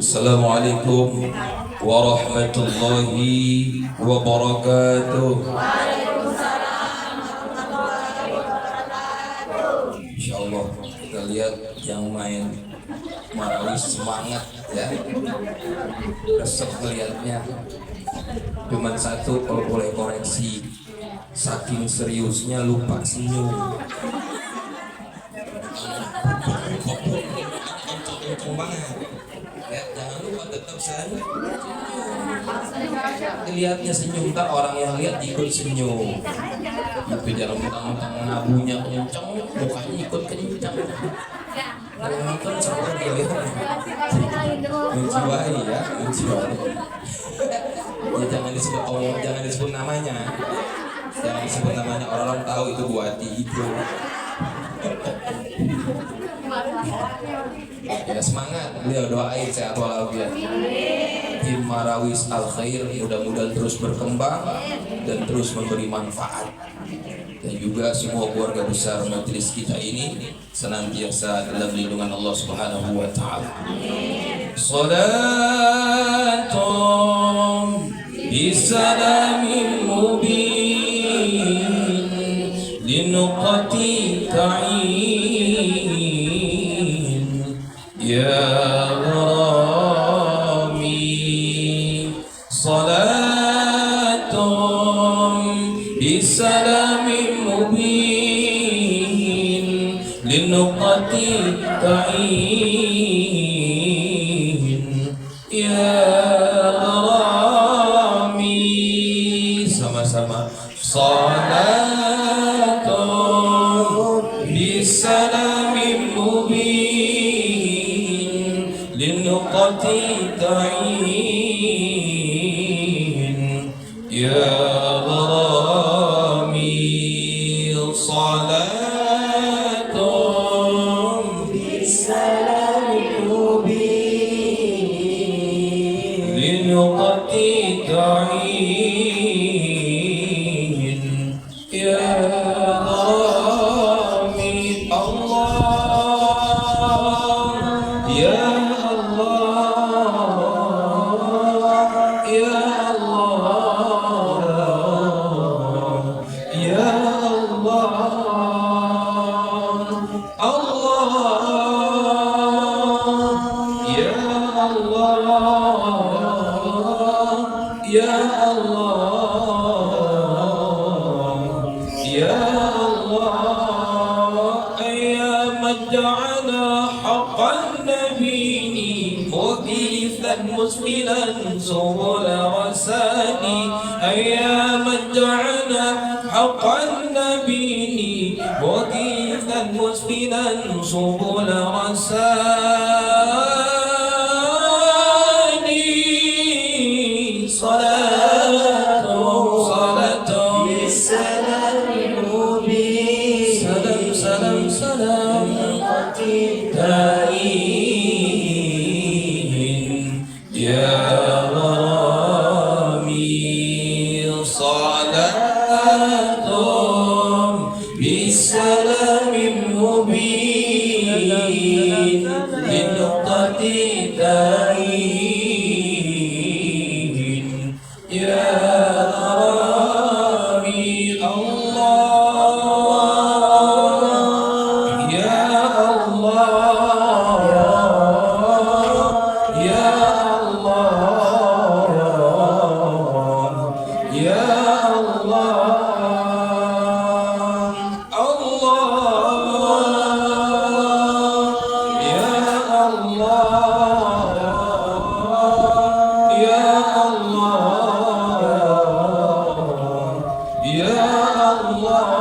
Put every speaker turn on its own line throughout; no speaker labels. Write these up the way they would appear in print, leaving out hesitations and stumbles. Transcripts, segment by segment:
Assalamualaikum warahmatullahi wabarakatuh. Insyaallah kita lihat yang main marawis semangat ya. Resep melihatnya. Cuman satu kalau boleh koreksi, saking seriusnya lupa senyum. Ya, jangan lupa tetap senyum. Lihatnya senyum, tak orang yang lihat ikut senyum. Tapi jangan mentang-mentang ngabunya kenceng, mukanya ikut kenceng. Kalau nonton sampai dia menjiwai ya, menjiwai. Ya jangan disebut namanya. Jangan disebut namanya, orang tahu itu buati itu. Ya semangat, beliau doain sehat walafiat. Tim Marawis Al Khair mudah-mudahan terus berkembang dan terus memberi manfaat. Dan juga semua keluarga besar majelis kita ini senantiasa dalam lindungan Allah Subhanahu wa taala. Salatun bisalamin mubin linuqati ta'in ya Rami. Salatun bisalamin mubin linuqati ta'in ya Rami. Sama-sama. Salatun bisalamin mubin linuqati ta'in ya Rami. Salatun bisalamin mubin linuqati ta'in ya Rami. Allah ya Allah ya Allah ya Allah. Allah ya Allah ya Allah ya Allah. Ayyaman ja'ala haqqan nabiyyi mughithan musbilan subula rasani. Ayyaman ja'ala haqqan nabiyyi mughithan musbilan subula rasani. Salatun bisalamin mubin. Salam salam ta'in ya Rami. Salatun bisalamin mubin linuqati ta'in ya Rami. Allah ya Allah ya Allah ya Allah. Allah ya Allah ya Allah ya Allah.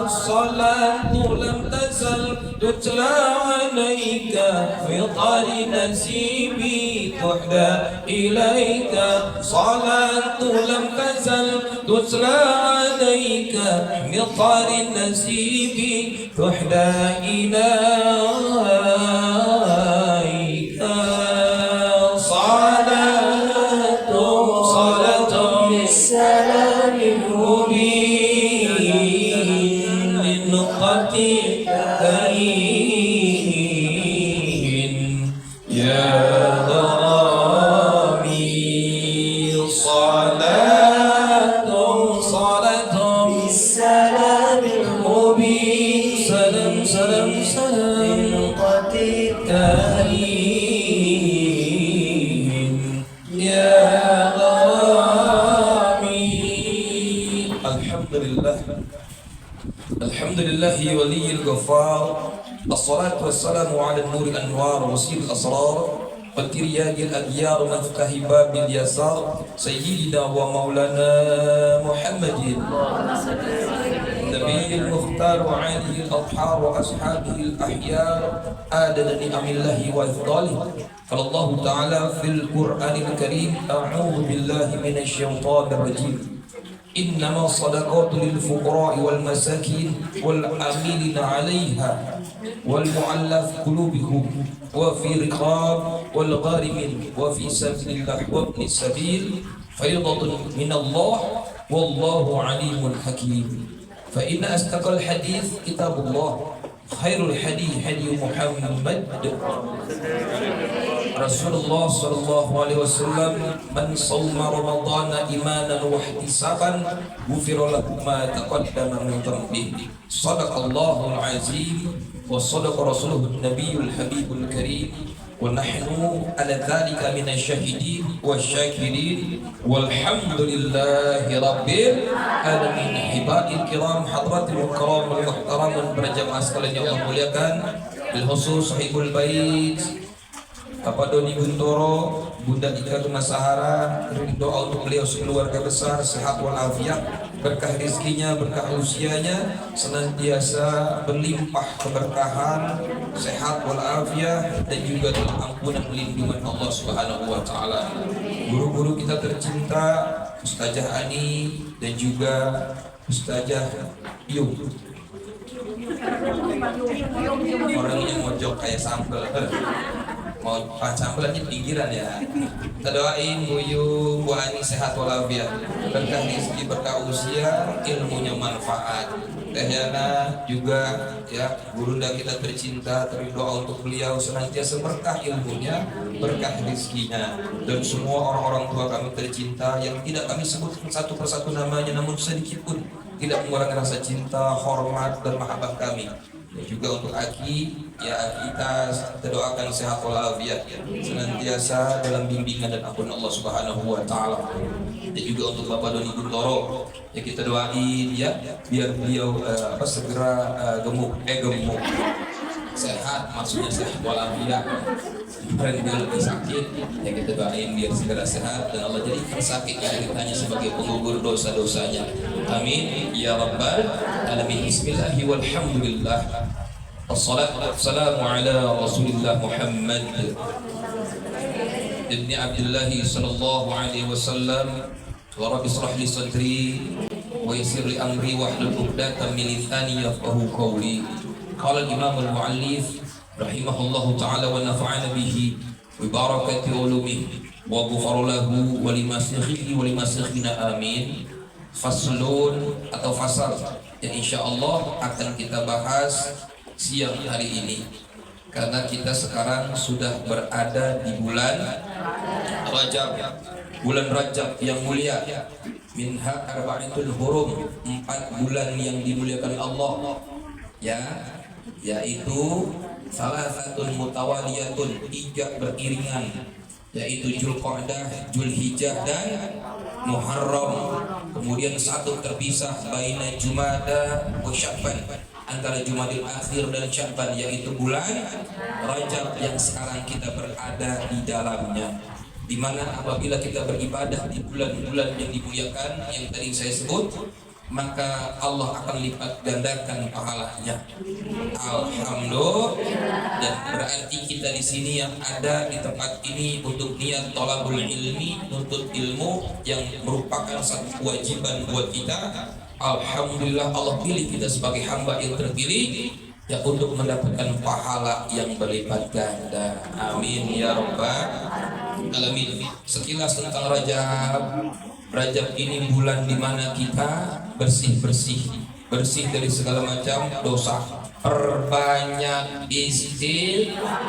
Salatu lam tazal tutla alayka fi tari nasibi tuhda ilayka. Salatu lam tazal tutla alayka fi tari nasibi tuhda ilayka. Salatun bisalamin mubin linuqati ta'in ya salam karim ya Amin. Alhamdulillahi waliyil ghafar. Assalatu wassalamu ala nuril anwar wasil asrar Fatiriyadil agyar maftahi babil yasar Sayyidina wa maulana Muhammadin Nabiyil mukhtar wa alihil adhar wa ashabihil ahyar Adana ni'amillahi wa ifdalih. Qala Allah ta'ala fil Qur'anil Karim a'udhu billahi minasyaitanir rajim. إنما الصدقات للفقراء والمساكين والعاملين عليها والمعلف قلوبهم وفي رقاب والغارمين وفي سبيل الله وابن السبيل فريضة من الله والله عليم حكيم. فإن أصدق الحديث كتاب الله خير الحديث حديث محمد Rasulullah sallallahu alaihi wasallam man shoma ramadhana imanan wa ihtisaban ghufira lahu ma taqaddama min dhanbihi. Shadaqallahul azim wa shadaqa rasuluhun nabiyul habibul karim wa nahnu ala dzalika minasyahidin wasyakirin walhamdulillahi rabbil alamin. Hibail kiram hadratil kiram wal muhtaramin berjamaah sekalian yang Allah muliakan, bil khusus sahibul bait Bapak Doni Guntoro, Bunda Ika Tunasahara, doa untuk beliau sekeluarga besar, sehat walafiat, berkah rezekinya, berkah usianya, senantiasa berlimpah keberkahan, sehat walafiat, dan juga dalam ampunan lindungan Allah Subhanahu wa Ta'ala. Guru-guru kita tercinta, Ustazah Ani dan juga Ustazah Yung. Orang yang mojok kayak sambal. Mau campurannya pinggiran ya. Kita doain Bu Yu, Bu Ani sehat walafiat, berkah rezeki, berkah usia, ilmunya manfaat. Teh Yana juga ya, gurunda kita tercinta, berdoa untuk beliau senantiasa berkah ilmunya, berkah rezekinya, dan semua orang-orang tua kami tercinta yang tidak kami sebut satu persatu namanya, namun sedikit pun tidak mengurangi rasa cinta, hormat, dan mahabbah kami. Dan juga untuk Aki, ya kita doakan sehat walafiat, senantiasa dalam bimbingan dan ampun Allah Subhanahu wa Ta'ala. Dan juga untuk Bapak Doni Guntoro, ya kita doain ya biar beliau segera gemuk sehat, maksudnya sehat walafiat. Kemarin dia lebih sakit, ya kita doain biar segera sehat dan Allah jadikan sakit ceritanya sebagai penggugur dosa-dosanya. Amin ya rabbal alamin. Bismillahi walhamdulillah. Wassalatu wassalamu ala Rasulillah Muhammad ibni Abdullah sallallahu alaihi wasallam. Wa rabbi shrah li sadri wa yassir li amri wahlul 'uqdatam min lisani yafqahu qawli. Qala al-imam al-mu'allif rahimahullahu ta'ala wa nafa'ana bihi wa barakati ulumihi wa ghafara lahu wa limasyikhina wa limasyikhina amin. Faslun atau fasal yang insyaallah akan kita bahas siang hari ini, karena kita sekarang sudah berada di bulan Rajab, bulan Rajab yang mulia. Minha arba'atul hurum, 4 bulan yang dimuliakan Allah, ya, yaitu salasatun mutawaliyatun, 3 beriringan, yaitu Dzulqa'dah, Dzulhijjah dan Muharram. Kemudian 1 terpisah baina Jumada wa Sya'ban, antara Jumadil Akhir dan Sya'ban, yaitu bulan Rajab yang sekarang kita berada di dalamnya. Di mana apabila kita beribadah di bulan-bulan yang dimuliakan yang tadi saya sebut, maka Allah akan lipat gandakan pahalanya. Alhamdulillah. Dan berarti kita di sini yang ada di tempat ini untuk niat thalabul ilmi, nuntut ilmu yang merupakan satu kewajiban buat kita. Alhamdulillah Allah pilih kita sebagai hamba yang terpilih, ya, untuk mendapatkan pahala yang berlipat ganda. Amin ya rabbal alamin. Sekilas tentang Rajab. Rajab ini bulan di mana kita bersih dari segala macam dosa. Perbanyak istighfar,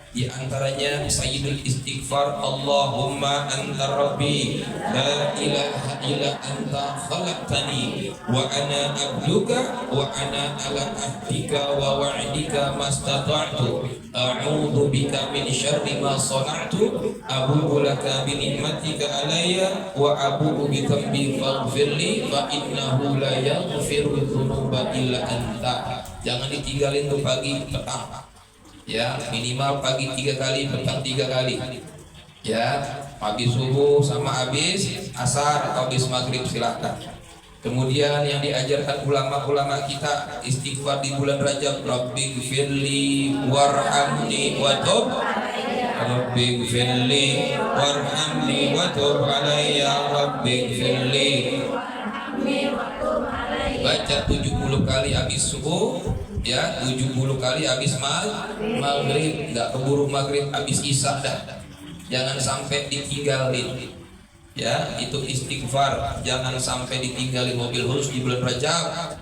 Di antaranya sayyidul istighfar, Allahumma anta rabbi la ilaha illa anta khalaqtani wa ana abduka wa ana ala ahdika wa wa'dika mastata'tu a'udzu bika min syarri ma sana'tu abu'u laka bi ni'matika alayya wa abu'u bi dhanbi faghfirli fa innahu la yaghfiru dzunuba illa anta. Jangan ditinggalin tuh pagi petang, ya minimal pagi 3 kali, petang 3 kali, ya habis subuh sama habis asar atau habis maghrib silahkan. Kemudian yang diajarkan ulama-ulama kita istighfar di bulan Rajab, Rabbighfirli warhamni wa tub Rabbighfirli warhamni wa tub alayya Rabbighfirli. Baca 70 kali habis subuh, ya 70 kali habis maghrib, nggak keburu maghrib habis isya dah. Jangan sampai ditinggalin, ya itu istighfar, jangan sampai ditinggalin mobil khusus di bulan Rajab,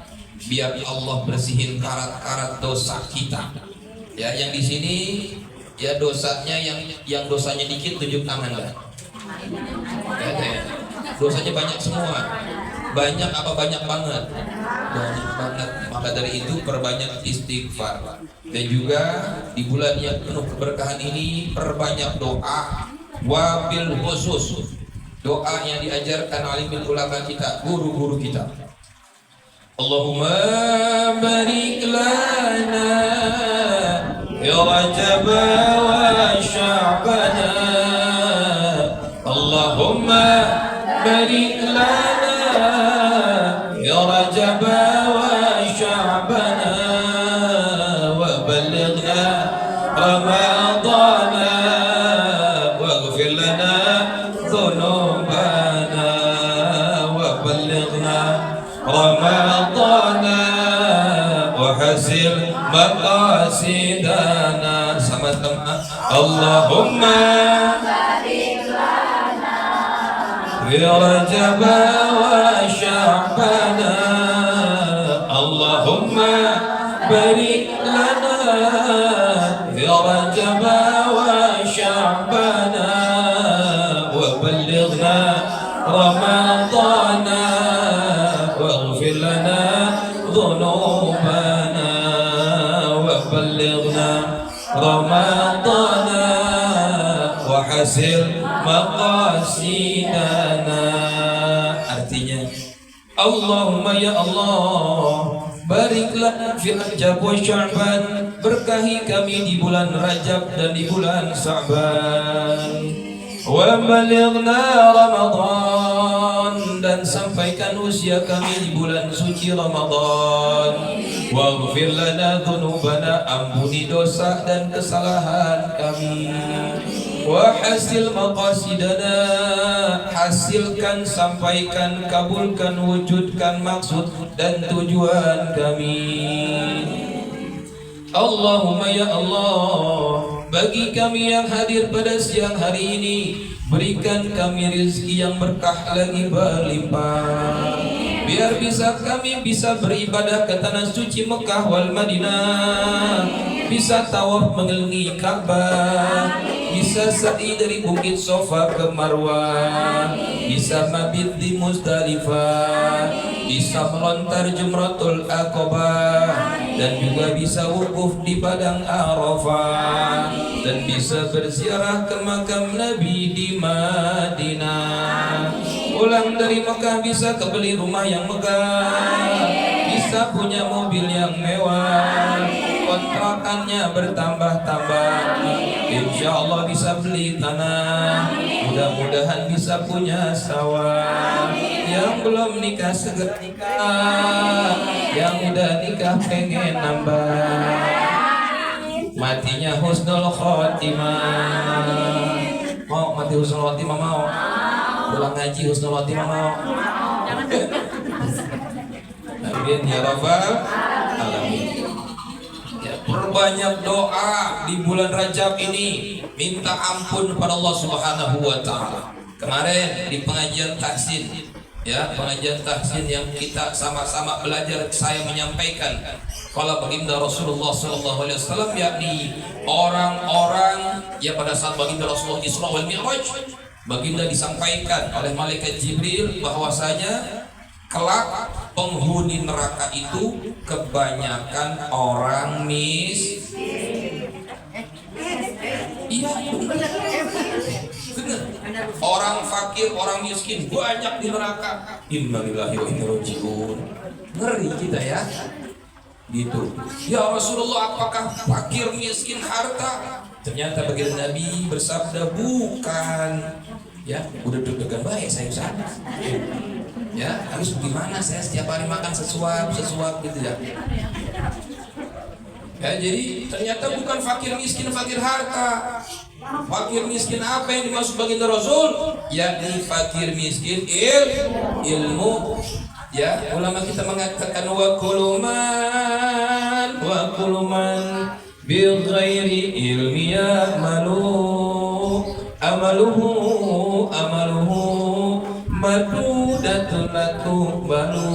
biar Allah bersihin karat-karat dosa kita. Ya yang di sini ya dosanya yang dosanya dikit tunjuk tangan dah. Ya. Dosanya banyak semua. Banyak apa banyak banget? Banyak banget. Maka dari itu perbanyak istighfar. Dan juga di bulan yang penuh keberkahan ini perbanyak doa wabil khusus. Doa yang diajarkan alimul ulama kita, guru-guru kita. Allahumma barik lana ya Rajab wa Sya'bana. Allahumma barik lana ya Rajab wa Sya'bana wa ballighna Ramadana waghfir lana dhunubana wa ballighna Ramadana wa hasil maqasidana. Sama-sama Allahumma ya Rajab wa Sya'bana. Allahumma barik lana ya Rajab wa Sya'bana wa ballighna Ramadana waghfir lana dhunubana wa ballighna Ramadana wa hasil maqasidana. Artinya Allahumma ya Allah bariklah fi Rajab wa Sya'ban, berkahi kami di bulan Rajab dan di bulan Sya'ban. Wa balighna Ramadan, dan sampaikan usia kami di bulan suci Ramadan. Waghfir lana dhunubana, ampuni dosa dan kesalahan kami. Wa hasil maqasidana, hasilkan, sampaikan, kabulkan, wujudkan maksud dan tujuan kami. Allahumma ya Allah, bagi kami yang hadir pada siang hari ini, berikan kami rezeki yang berkah lagi berlimpah, biar kami bisa beribadah ke tanah suci Mekah wal Madinah, bisa tawaf mengelilingi Ka'bah, bisa sa'i dari Bukit Sofa ke Marwah, bisa mabit di Muzdalifah, bisa melontar Jumratul Aqabah, dan juga bisa wukuf di Padang Arafah, dan bisa berziarah ke makam Nabi di Madinah. Pulang dari Mekah bisa kebeli rumah yang megah, bisa punya mobil yang mewah, kontrakannya bertambah-tambah, insya Allah bisa beli tanah, mudah-mudahan bisa punya sawah. Yang belum nikah segera nikah, yang udah nikah pengen nambah, matinya husnul khotimah. Mau mati husnul khotimah? Mau pulang ngaji husnul khotimah? Mau? Amin ya rabbal alamin. Ya, perbanyak doa di bulan Rajab ini, minta ampun kepada Allah Subhanahu wa taala. Kemarin di pengajian tahsin Ya, pengajian tahsin yang kita sama-sama belajar, saya menyampaikan kalau baginda Rasulullah SAW, yakni orang-orang ya pada saat baginda Rasulullah Isra wal Mi'raj, baginda disampaikan oleh malaikat Jibril bahwasanya kelak penghuni neraka itu kebanyakan orang iya, benar. Orang fakir, orang miskin banyak di neraka. Innalillahi wa inna ilaihi raji'un. Ngeri kita ya. Gitu. Ya Rasulullah, apakah fakir, miskin, harta? Ternyata baginda Nabi bersabda bukan. Ya, udah deg-degan baik saya sana. Ya, harus bagaimana saya setiap hari makan sesuap gitu ya. Ya, jadi ternyata bukan fakir miskin, fakir harta. Fakir miskin apa yang dimaksud baginda Rasul? Yakni fakir miskin ilmu. Ya, ulama kita mengatakan wa kuluman bil ghairi ilmi amaluhu madudatun latubalu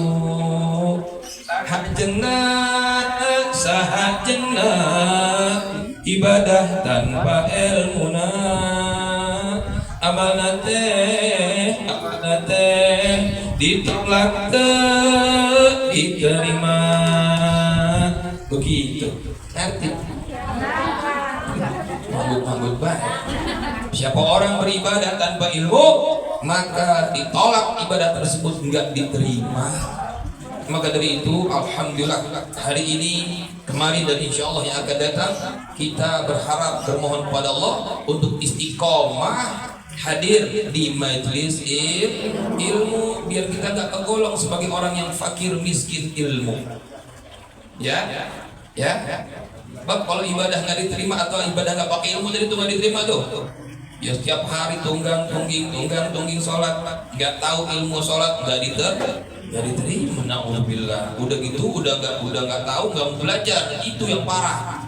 sahak jannah ibadah tanpa ilmuna amanate ditolak diterima begitu ngerti mambut baik. Siapa orang beribadah tanpa ilmu maka ditolak ibadah tersebut, enggak diterima. Maka dari itu alhamdulillah hari ini, kemarin, dan insya Allah yang akan datang kita berharap bermohon kepada Allah untuk istiqomah hadir di majelis ilmu biar kita gak tergolong sebagai orang yang fakir miskin ilmu. Ya. Sebab kalau ibadah nggak diterima atau ibadah nggak pakai ilmu tadi itu nggak diterima tuh. Ya setiap hari tunggang tungging sholat, nggak tahu ilmu sholat nggak diterima. Nauzubillah. Udah gitu udah nggak tahu, nggak mau belajar, itu yang parah.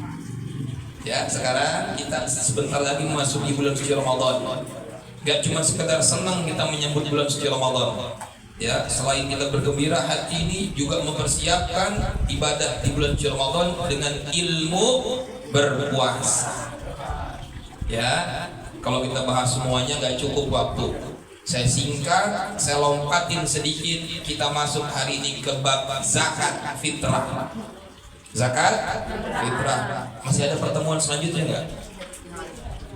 Ya, sekarang kita sebentar lagi memasuki bulan suci Ramadan. Gak cuma sekedar senang kita menyambut bulan suci Ramadan. Ya, selain kita bergembira, hati ini juga mempersiapkan ibadah di bulan suci Ramadan dengan ilmu berpuasa. Ya, kalau kita bahas semuanya gak cukup waktu. Saya singkat, saya lompatin sedikit. Kita masuk hari ini ke bab zakat fitrah. Zakat fitrah. Masih ada pertemuan selanjutnya nggak?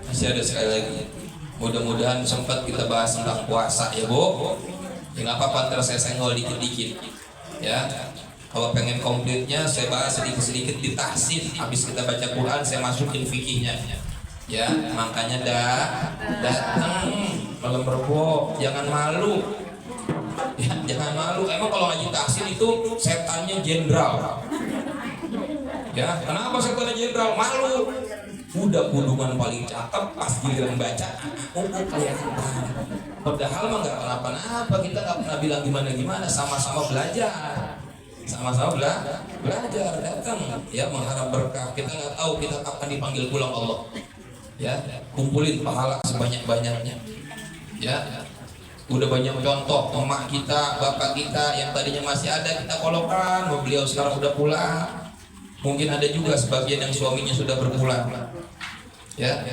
Masih ada sekali lagi. Mudah-mudahan sempat kita bahas tentang puasa ya Bu. Ya nggak apa-apa, ntar saya senggol dikit-dikit. Ya, kalau pengen komplitnya saya bahas sedikit-sedikit di tahsin. Habis kita baca Quran saya masukin fikihnya. Ya, makanya datang malam Rebo, jangan malu. Ya, jangan malu. Emang kalau ngaji tahsin itu setannya jenderal. Ya, kenapa setannya jenderal? Malu. Udah kudungan paling cakep, pas giliran baca kelihatan. Padahal mah nggak kenapa-napa, kita nggak pernah bilang gimana-gimana, sama-sama belajar. Sama-sama belajar, datang ya mengharap berkah. Kita nggak tahu kita kapan dipanggil pulang Allah. Ya, kumpulin pahala sebanyak-banyaknya. Ya, udah banyak contoh emak kita, bapak kita yang tadinya masih ada kita kolokkan, beliau sekarang sudah pulang. Mungkin ada juga sebagian yang suaminya sudah berpulang. Ya,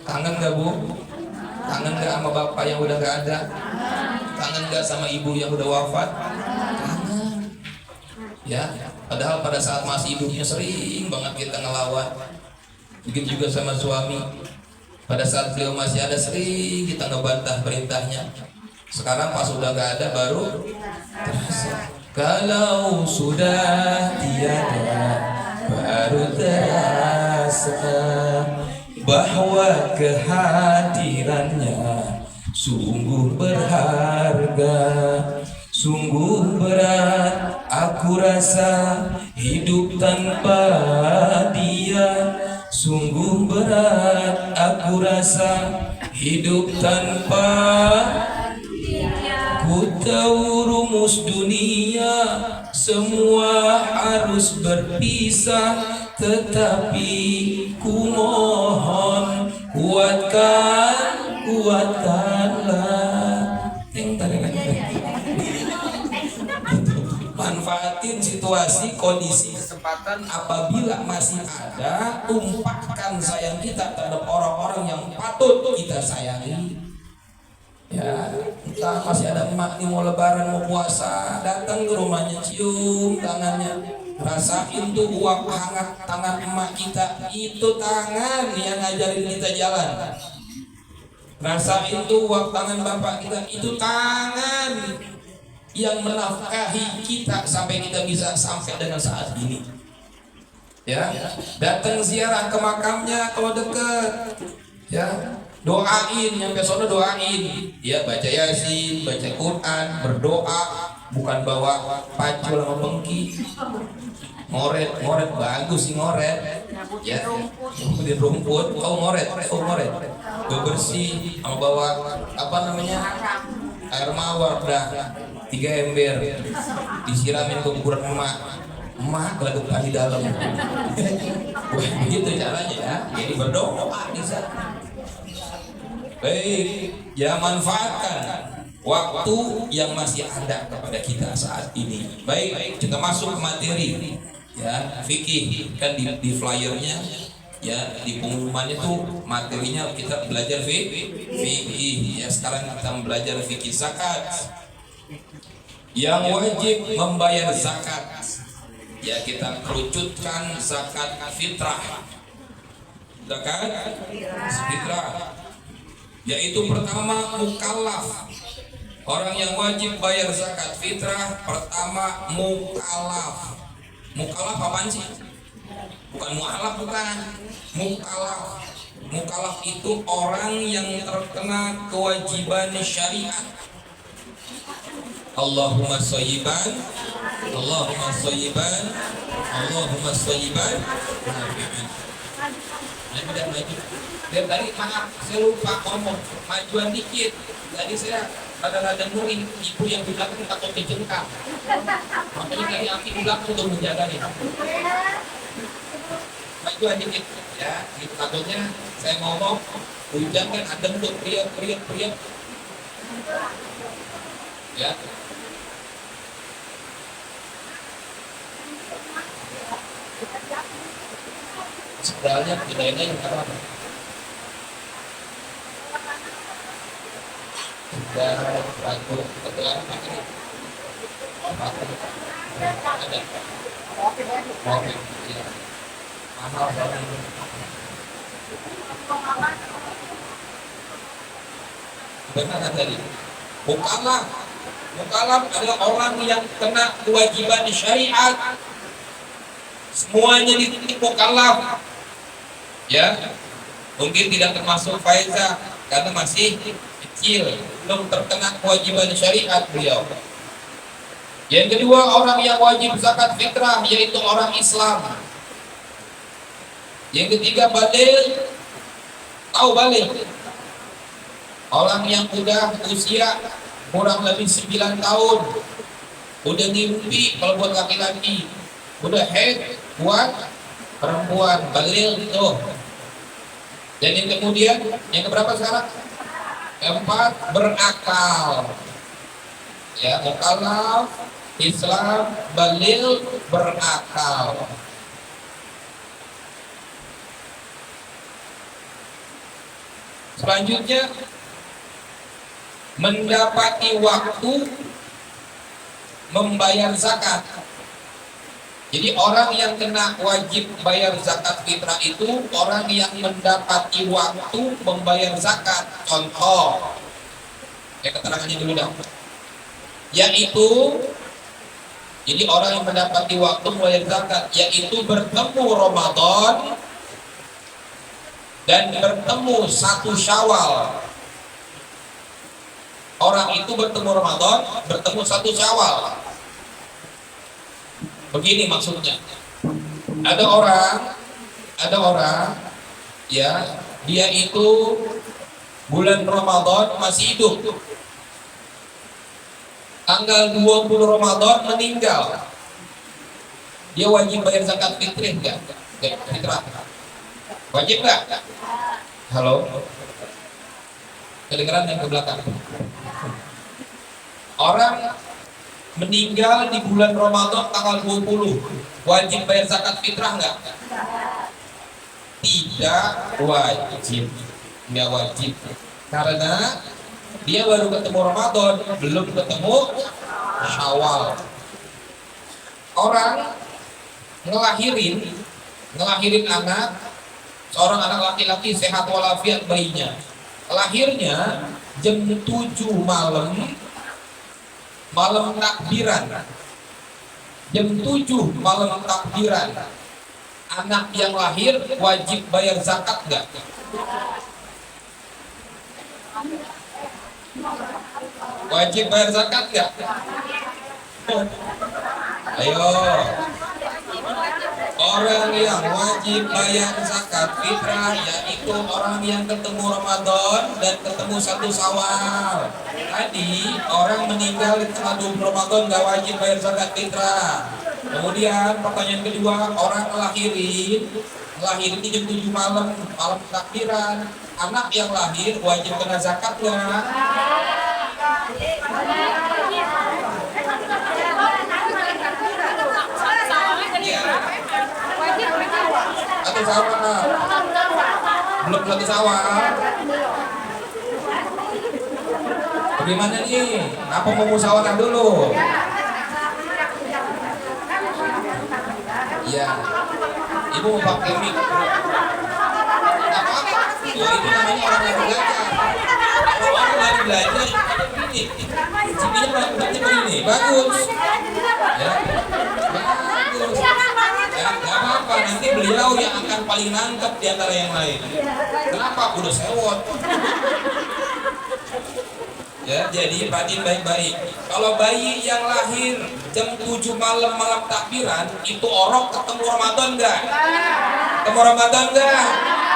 kangen gak Bu? Kangen gak sama bapak yang udah gak ada? Kangen gak sama ibu yang udah wafat? Kangen. Ya, padahal pada saat masih hidupnya sering banget kita ngelawan. Begitu juga sama suami. Pada saat beliau masih ada sering kita ngebantah perintahnya. Sekarang pas sudah gak ada baru terasa. Kalau sudah tiada baru terasa bahwa kehadirannya sungguh berharga. Sungguh berat aku rasa hidup tanpa dia. Sungguh berat aku rasa hidup tanpa dia. Ku tahu rumus dunia semua harus berpisah, tetapi ku mohon kuatkanlah. situasi, kondisi, kesempatan, apabila masih ada, tumpahkan sayang kita terhadap orang-orang yang patut kita sayangi. Ya, entah masih ada emak nih mau lebaran mau puasa, datang ke rumahnya, cium tangannya, rasain tuh uap hangat tangan emak kita, itu tangan yang ngajarin kita jalan. Rasain tuh uap tangan bapak kita, itu tangan yang menafkahi kita sampai kita bisa sampai dengan saat ini. Ya, datang ziarah ke makamnya kalau deket, ya, doain, nyampe sono doain, ya, baca yasin, baca Quran, berdoa, bukan bawa pacul sama pengki, ngoret bagus sih ngoret, ya, di rumput, ngoret, bebersih, sama bawa apa namanya, air mawar, dah 3 ember, disiramin ke kuburan emak lagi di dalam. Begitu caranya ya, jadi berdoa bisa. Baik, ya, manfaatkan waktu yang masih ada kepada kita saat ini. Baik, kita masuk ke materi, ya, fikih. Kan di flyernya, ya, di pengumumannya tuh materinya kita belajar fikih. Ya, sekarang kita belajar fikih zakat. Yang wajib membayar zakat, ya, kita kerucutkan zakat fitrah. Zakat fitrah, yaitu pertama mukallaf. Orang yang wajib bayar zakat fitrah pertama mukallaf. Mukallaf apaan sih? Bukan mualaf, bukan. Mukallaf. Mukallaf itu orang yang terkena kewajiban syariat. Allahumma shayyiban, Allahumma shayyiban, Allahumma shayyiban. Nah, maju. Dan tadi maaf, saya lupa ngomong, majuan dikit. Tadi saya rada-rada nurin ibu yang di belakang takut kejengkang. Makanya tadi aku di belakang untuk menjaga nih. Majuan dikit, ya. Gitu takutnya saya ngomong, hujan kan adem tuh, priok. Ya. Sebenarnya bedanya yang apa? Dan ragu ketelan pakai ada mobil, ya, mahal banget. Benar tadi. Mukallaf adalah orang yang kena kewajiban syariat. Semuanya dititik mukallaf. Ya, mungkin tidak termasuk Faiza karena masih kecil, belum terkena kewajiban syariat beliau. Yang kedua, orang yang wajib zakat fitrah yaitu orang Islam. Yang ketiga, baligh. Tahu baligh? Orang yang udah usia kurang lebih 9 tahun, udah mimpi kalau buat laki-laki, udah haid buat perempuan, baligh itu. Dan yang kemudian, yang keberapa sekarang? 4, berakal. Ya, mukallaf, Islam, baligh, berakal. Selanjutnya, mendapati waktu membayar zakat. Jadi orang yang kena wajib bayar zakat fitrah itu orang yang mendapati waktu membayar zakat. Contoh, keterangannya dulu dong. Yaitu, jadi orang yang mendapati waktu membayar zakat, yaitu bertemu Ramadan dan bertemu 1 Syawal. Orang itu bertemu Ramadan, bertemu 1 Syawal. Begini maksudnya. Ada orang, ya, dia itu bulan Ramadan masih hidup. Tanggal 20 Ramadan meninggal. Dia wajib bayar zakat fitrah enggak? Fitrah. Wajib enggak? Halo? Kedengeran yang ke belakang. Orang meninggal di bulan Ramadan tanggal 20, wajib bayar zakat fitrah nggak? Tidak wajib, nggak wajib, karena dia baru ketemu Ramadan, belum ketemu Syawal. Orang ngelahirin anak, seorang anak laki-laki sehat walafiat bayinya, lahirnya jam 7 malam takbiran, jam 7 malam takbiran. Anak yang lahir wajib bayar zakat nggak? Wajib bayar zakat nggak? Ayo, orang yang wajib bayar zakat fitrah yaitu orang yang ketemu Ramadan dan ketemu 1 Syawal. Tadi orang meninggal setelah 20 Ramadan nggak wajib bayar zakat fitrah. Kemudian pertanyaan kedua, orang ngelahirin di jam 7 malam takbiran. Anak yang lahir wajib kena zakat nggak? Atau Syawal? Belum 1 Syawal. Bagaimana nih? Apa mau musyawarah dulu? Iya. Ibu mau pakai mic. Apa-apa? Ya, itu namanya orang yang belajar. Orang lagi belajar ini. Sininya begini. Bagus. Ya. Bagus. Ya, nggak apa-apa. Nanti beliau yang akan paling nangkep di antara yang lain. Kenapa? Udah sewot. Ya, jadi perhatiin baik-baik. Kalau bayi yang lahir jam 7 malam takbiran itu orok ketemu Ramadan enggak? Ketemu Ramadan enggak?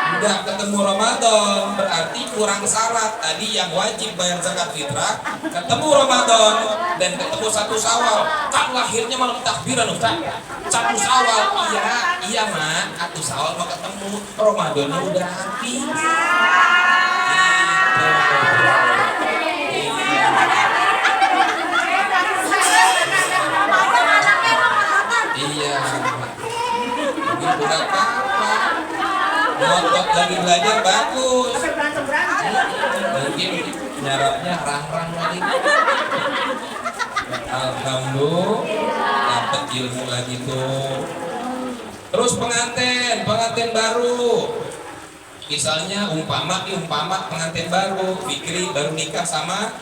Enggak ketemu Ramadan, berarti kurang syarat. Tadi yang wajib bayar zakat fitrah ketemu Ramadan dan ketemu 1 Syawal. Kan lahirnya malam takbiran, Ustaz. 1 Syawal. Iya mah, 1 Syawal mau ketemu Ramadannya udah habis. Iya, begitu gak apa-apa. Ngotot lagi belajar bagus. Mungkin nyarapnya rang-rang lagi. Alhamdulillah, dapat ilmu lagi tuh. Terus pengantin baru. Misalnya umpama pengantin baru, Fikri baru nikah sama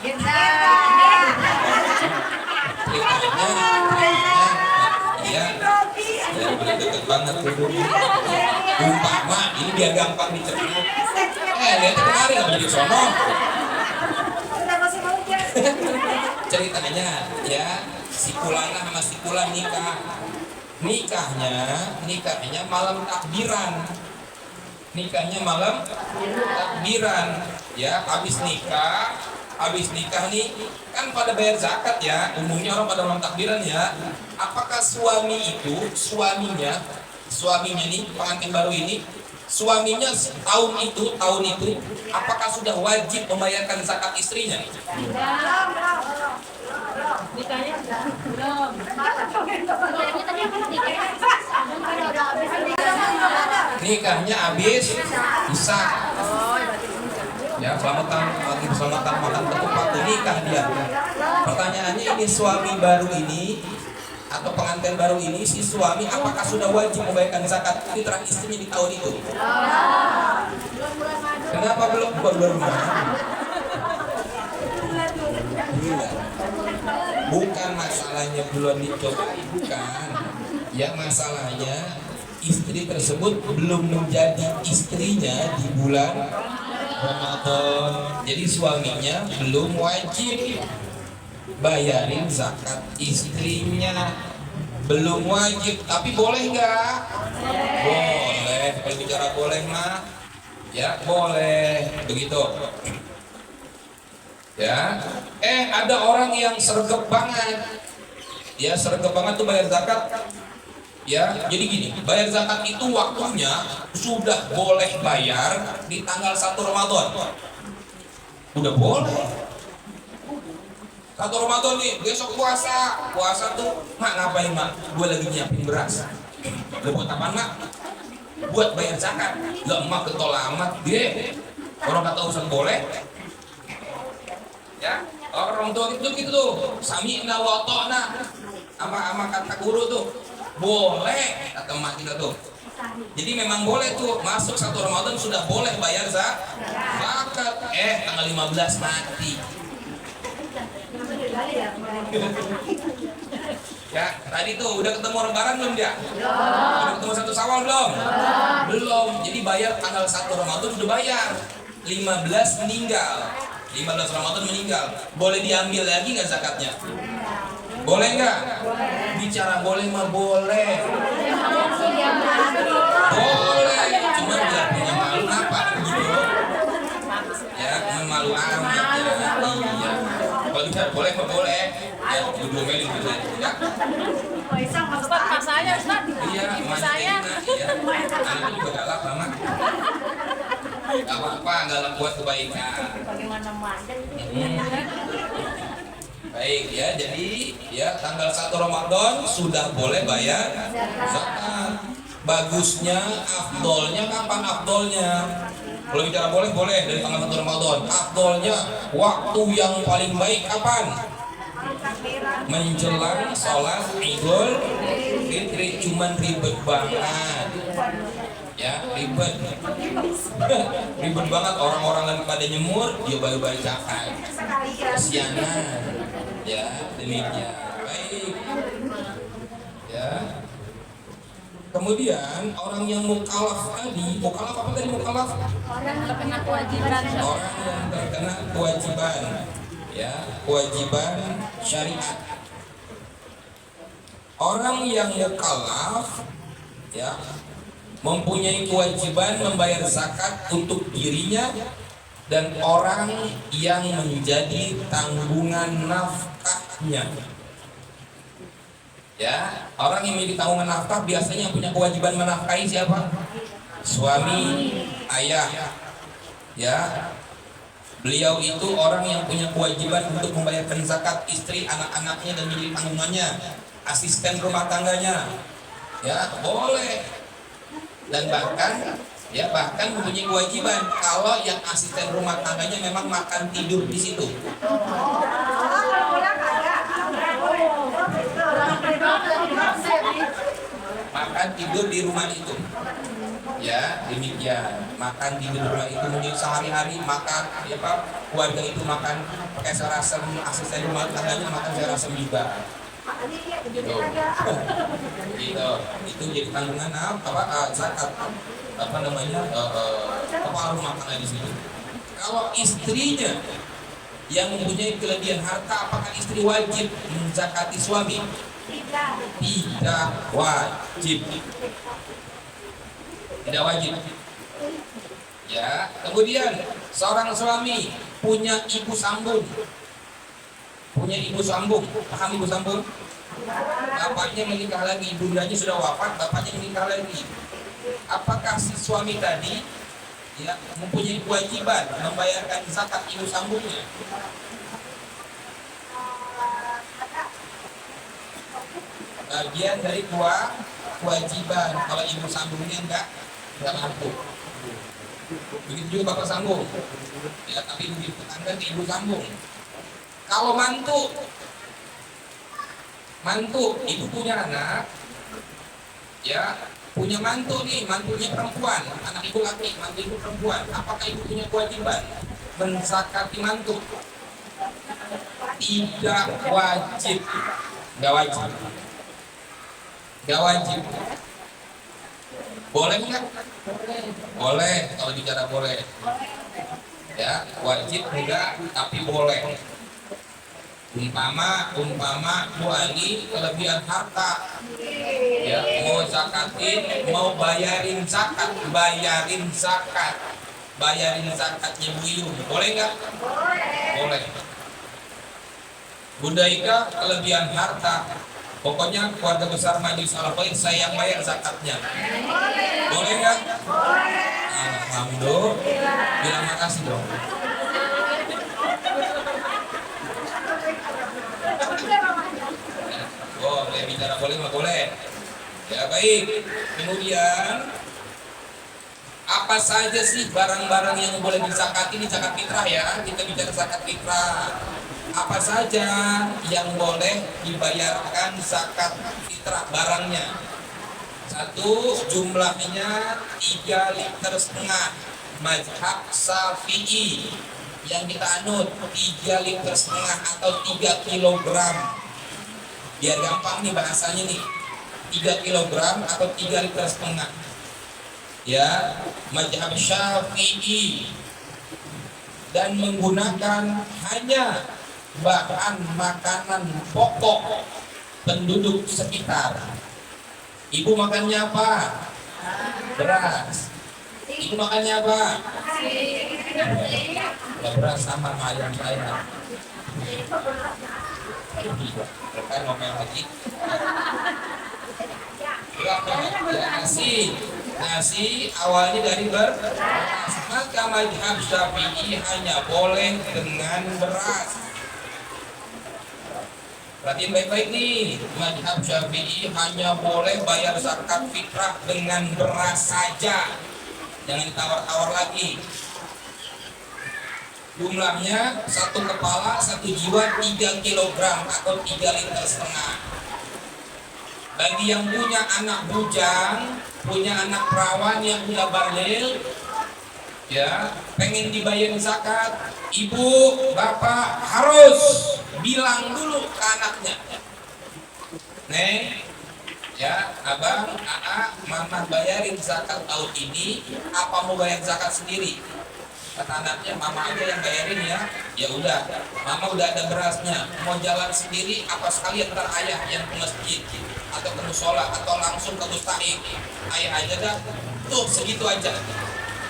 ya deket banget tuh. Umpama ini biar gampang dicerna. Lihat kemarin apa jadi sono. Ceritanya ya, si Kulana sama si Kulan nikahnya malam takbiran. Ya, habis nikah nih kan pada bayar zakat ya, umumnya orang pada malam takbiran ya. Apakah suaminya nih pengantin baru ini, suaminya tahun itu apakah sudah wajib membayarkan zakat istrinya? Nikahnya habis bisa. Ya, selamatan makan ketupat nikah dia. Pertanyaannya ini, suami baru ini atau pengantin baru ini, si suami apakah sudah wajib membayarkan zakat fitrah istrinya di tahun itu? Kenapa belum? Bukan masalahnya belum dicobai, bukan. Yang masalahnya istri tersebut belum menjadi istrinya di bulan Ramadan. Jadi suaminya belum wajib bayarin zakat istrinya, belum wajib. Tapi boleh nggak? Boleh. Kalau bicara boleh mah ya boleh begitu. Ya, ada orang yang sergap banget. Ya, sergap banget tuh bayar zakat. Ya, jadi gini, bayar zakat itu waktunya sudah boleh bayar di tanggal 1 Ramadan. Udah boleh. Satu Ramadan nih, besok puasa. Puasa tuh, mak ngapain mak? Gue lagi nyiapin beras. Lo buat apaan mak? Buat bayar zakat. Lah emak getol amat. Dia orang kata urusan boleh. Ya, orang tua gitu gitu tuh. Sami'na wa ta'na. Ama kata guru tuh. Boleh kata emak kita tuh. Jadi memang boleh tuh masuk satu Ramadan sudah boleh bayar zakat. Tanggal 15 mati. Ya, tadi tuh udah ketemu Lebaran belum dia? Udah ketemu satu Syawal belum? Belum. Jadi bayar tanggal 1 Ramadan udah bayar. 15 meninggal. 15 Ramadan meninggal. Boleh diambil lagi nggak zakatnya? Boleh nggak? Bicara boleh mah boleh. Boleh. Cuma dia punya malu apa gitu. Ya, malu amat ya. Iya. Kalau bicara boleh mah boleh. Ya, diomelin gitu ya.
Ustaz, mas saya, Ustaz.
Iya,
Ibu saya.
Iya. Anak juga galak lama. Gak apa-apa, galak buat kebaikan.
Bagaimana manja?
Baik ya, jadi ya tanggal 1 Ramadan sudah boleh bayar zakat. Bagusnya, afdolnya kapan afdolnya? Kalau bicara boleh, boleh dari tanggal 1 Ramadan. Afdolnya, waktu yang paling baik kapan? Menjelang sholat Idul Fitri. Cuman ribet banget. Ya, ribet. Ribet banget, orang-orang lagi pada nyemur, dia baru-baru zakat. Kesianan. Ya, demikian. Baik. Ya. Kemudian orang yang mukallaf tadi, mukallaf apa tadi mukallaf?
Orang terkena kewajiban.
Orang yang terkena kewajiban, ya, kewajiban syariat. Orang yang mukallaf, ya, mempunyai kewajiban membayar zakat untuk dirinya dan orang yang menjadi tanggungan nafkahnya. Ya, orang yang memiliki tanggungan nafkah biasanya punya kewajiban menafkahi siapa? Suami, ayah. Ya, beliau itu orang yang punya kewajiban untuk membayarkan zakat istri, anak-anaknya dan menjadi tanggungannya. Asisten rumah tangganya, ya boleh. Dan bahkan mempunyai kewajiban kalau yang asisten rumah tangganya memang makan tidur di situ. Makan tidur di rumah itu. Ya, demikian. Makan tidur di rumah itu mungkin sehari-hari makan, ya Pak, keluarga itu makan pakai serasem, asisten rumah tangganya makan serasem juga. Gitu. Gitu. Itu jadi tanggungan zakat kepala rumah tangga di situ. Kalau istrinya yang mempunyai kelebihan harta, apakah istri wajib menzakati suami? Tidak wajib. Tidak wajib. Ya, kemudian seorang suami punya ibu sambung. Punya ibu sambung, paham ibu sambung? Bapaknya menikah lagi, ibundanya sudah wafat, bapaknya menikah lagi. Apakah si suami tadi ya mempunyai kewajiban membayarkan zakat ibu sambungnya? Bagian dari kewajiban. Kalau ibu sambungnya enggak mampu. Begitu juga bapak sambung. Ya, tapi begitu tetangga ke ibu sambung. Kalau mantu, ibu punya anak, ya punya mantu nih, mantunya perempuan, anak ibu laki, mantu ibu perempuan. Apakah ibu punya kewajiban menzakati mantu? Tidak wajib, nggak wajib, nggak wajib. Boleh nggak? Boleh, kalau bicara boleh. Ya, wajib enggak, tapi boleh. Umpama Bu Ali kelebihan harta, ya mau zakatin, mau bayarin zakatnya Bu Iyum, boleh nggak? Boleh. Bunda Ika kelebihan harta, pokoknya keluarga besar Majelis Al-Khair saya yang bayar zakatnya, boleh nggak? Alhamdulillah, bilang makasih dong. boleh mah boleh. Ya baik. Kemudian apa saja sih barang-barang yang boleh disakati di zakat fitrah ya? Kita bicara zakat fitrah. Apa saja yang boleh dibayarkan zakat fitrah barangnya? Satu, jumlahnya 3,5 liter mazhab Syafi'i yang kita anut 3,5 liter atau 3 kilogram. Biar gampang nih bahasanya nih, 3 kilogram atau 3,5 liter ya, mazhab Syafi'i, dan menggunakan hanya bahan makanan pokok penduduk sekitar. Ibu makannya apa? Beras. Ibu makannya apa? Beras sama ayam saya. Bukan ngomel lagi. Nasi awalnya dari beras, maka mazhab Syafi'i hanya boleh dengan beras. Perhatiin baik-baik nih, mazhab Syafi'i hanya boleh bayar zakat fitrah dengan beras saja, jangan ditawar-tawar lagi. Jumlahnya satu kepala, satu jiwa 3 kilogram atau 3,5 liter. Bagi yang punya anak bujang, punya anak perawan yang punya barlil, ya, pengen dibayar zakat, ibu, bapak harus bilang dulu ke anaknya, Neng, ya, abang, mama bayarin zakat tahun ini, apa mau bayar zakat sendiri? Kata anaknya, mama aja yang bayarin ya. Ya udah, mama udah ada berasnya, mau jalan sendiri apa sekalian ntar ayah yang ke masjid atau ke musola atau langsung ke mustahik, ayah aja dah, tuh segitu aja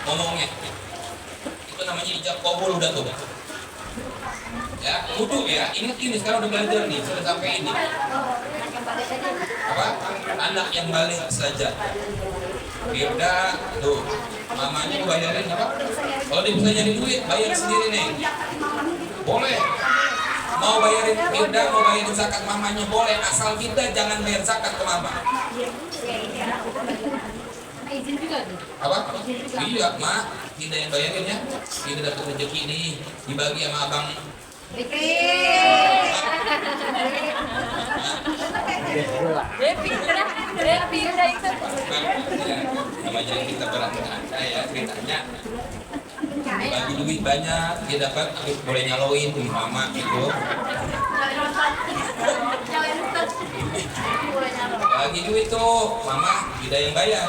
ngomongnya. Itu namanya ijab kabul udah tuh. Ya, kudu ya, ingat ini sekarang udah belajar nih, sudah sampai ini. Apa? Anak yang balik saja. Udah tuh, mamanya mau bayarin apa? Kalau dia bisa nyari duit, bayar sendiri nih. Boleh. Mau bayarin Firda, mau bayarin zakat mamanya boleh, asal kita jangan bayar zakat ke mama.
Izin juga tuh.
Apa? Iya, mak, kita yang bayarin ya. Kita dapat rezeki nih, dibagi sama abang.
Dia pindah itu.
Ya, namanya kita berangkat ya ceritanya. Bagi duit banyak, dia dapat boleh nyaloin ke mama gitu. Bagi duit tuh, mama tidak yang bayar.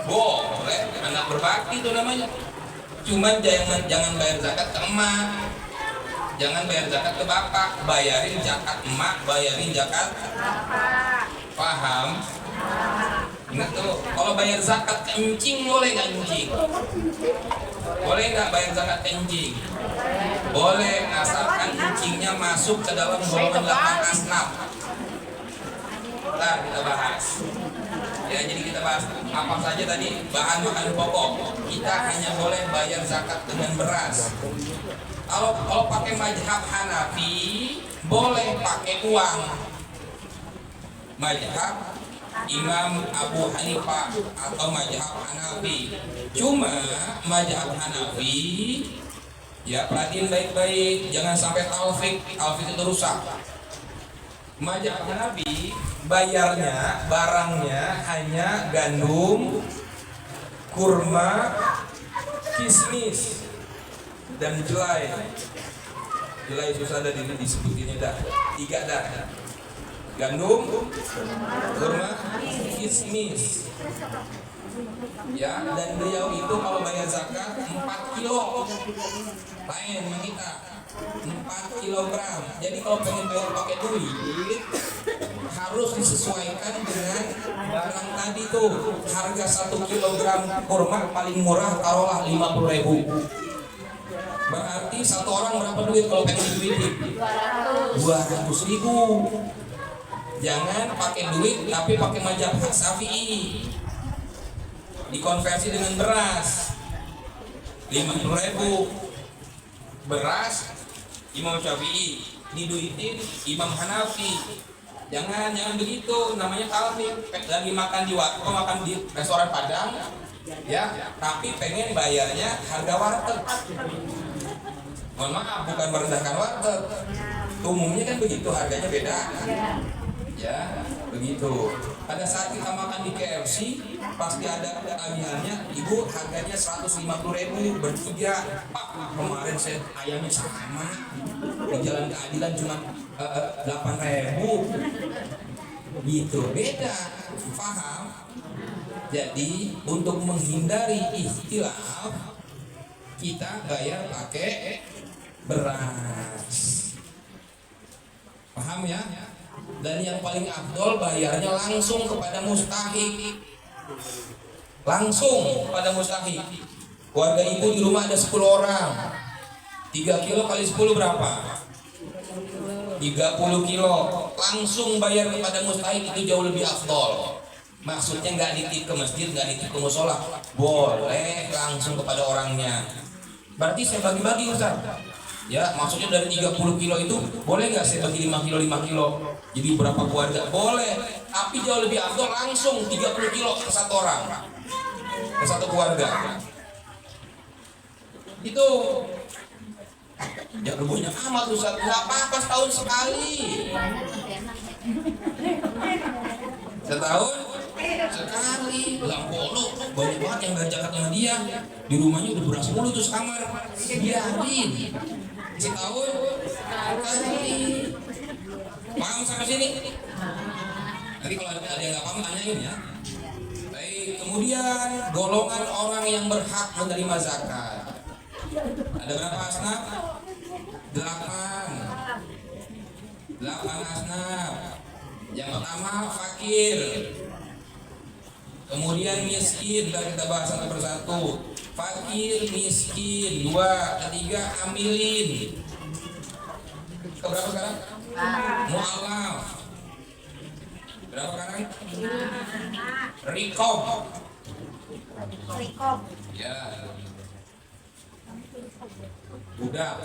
Boleh, anak berbakti itu namanya. Cuman jangan bayar zakat ke emak, jangan bayar zakat ke bapak, bayarin zakat emak, bayarin zakat bapak. Paham? Ingat tuh, kalau bayar zakat ke encing boleh nggak encing? Boleh nggak bayar zakat ke encing? Boleh, asalkan encingnya masuk ke dalam golongan 8 asnaf. Ntar kita bahas. Ya, jadi kita bahas apa saja tadi bahan makanan pokok. Kita hanya boleh bayar zakat dengan beras. Kalau pakai mazhab Hanafi boleh pakai uang. Mazhab Imam Abu Hanifah atau mazhab Hanafi. Cuma mazhab Hanafi, ya perhatiin baik-baik, jangan sampai talfik itu rusak. Mazhab Hanafi bayarnya, barangnya hanya gandum, kurma, kismis, dan jelai. Jelai susah dah ini disebutinnya dah. 3 dah. Gandum, kurma, kismis. Ya, dan beliau itu kalau bayar zakat 4 kilo. Lain sama kita. 4 kilogram. Jadi kalau pengen bayar pakai duit harus disesuaikan dengan barang tadi tuh. Harga 1 kilogram kurma paling murah taruhlah 50.000. Berarti satu orang berapa duit kalau pengen duitin? 200.000. Jangan pakai duit tapi pakai mazhab Syafi'i. Dikonversi dengan beras 50.000. Beras Imam Syafi'i, diduitin Imam Hanafi. Jangan begitu, namanya talfik. Lagi makan di warteg, makan di restoran Padang, ya, tapi pengen bayarnya harga warteg. Mohon maaf, bukan merendahkan warteg. Umumnya kan begitu, harganya beda. Ya, begitu. Pada saat kita makan di KFC, pasti ada tagihannya. Ibu, harganya 150.000 bertiga. Pak, kemarin saya ayamnya sama. Di Jalan Keadilan cuma 8.000. Gitu, beda. Paham? Jadi, untuk menghindari ikhtilaf, kita bayar pakai beras. Paham ya? Dan yang paling afdol bayarnya langsung kepada mustahik. Langsung kepada mustahik. Keluarga ibu di rumah ada 10 orang. 3 kilo kali 10 berapa? 30 kilo. Langsung bayar kepada mustahik, itu jauh lebih afdol. Maksudnya nggak nitip ke masjid, nggak nitip ke musola. Boleh langsung kepada orangnya. Berarti saya bagi-bagi, Ustaz. Ya, maksudnya dari 30 kilo itu boleh nggak saya bagi 5 kilo? Jadi berapa keluarga? Boleh, tapi jauh lebih afdol langsung 30 kilo ke satu orang, ke satu keluarga. Itu jangan banyak amat, Ustaz. Nggak apa-apa, setahun sekali. Setahun sekali. Lampolo banyak banget yang gak zakat sama dia. Di rumahnya udah beras mulu tuh sekamar. Biarin. Setahun sekali. Paham sampai sini? Nanti kalau ada yang nggak paham tanyain ya. Baik, kemudian golongan orang yang berhak menerima zakat. Ada berapa asnaf? 8 asnaf. Yang pertama fakir, kemudian miskin. Kita bahas satu persatu. Fakir, miskin. 2, ketiga amilin. Keberapa sekarang? Mu'alaf. Berapa sekarang? Rikob. Ya. Budak.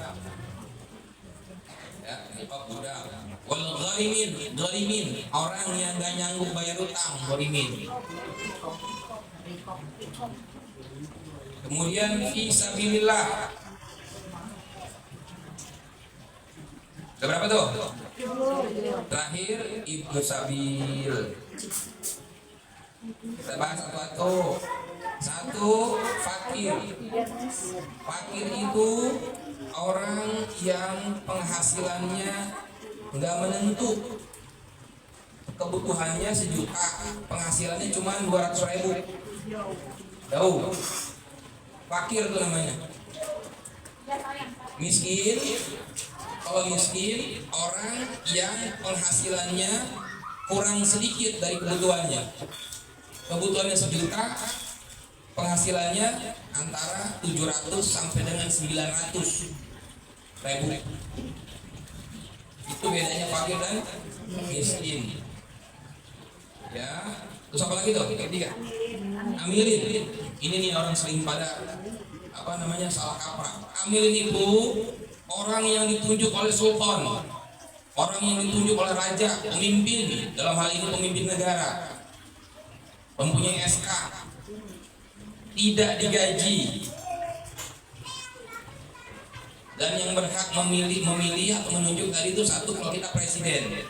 Ya, rikob budak. Wal gharimin, orang yang gak nyanggup bayar utang, gharimin. Kemudian fi sabilillah. Berapa tuh? Terakhir ibnu sabil. Kita bahas satu-satu. Satu, fakir. Fakir itu orang yang penghasilannya nggak menentu. Kebutuhannya 1 juta, penghasilannya cuma 200.000. Jauh. Fakir itu namanya. Miskin. Kalau miskin, orang yang penghasilannya kurang sedikit dari kebutuhannya. Kebutuhannya 1 juta, penghasilannya antara 700 sampai dengan 900.000. Itu bedanya fakir dan miskin. Ya, terus apa lagi tuh? Ketiga, amilin. Ini nih orang sering pada salah kaprah. Amilin itu orang yang ditunjuk oleh sultan, orang yang ditunjuk oleh raja, pemimpin, dalam hal ini pemimpin negara, mempunyai SK, tidak digaji, dan yang berhak memilih atau menunjuk tadi itu satu, kalau kita presiden,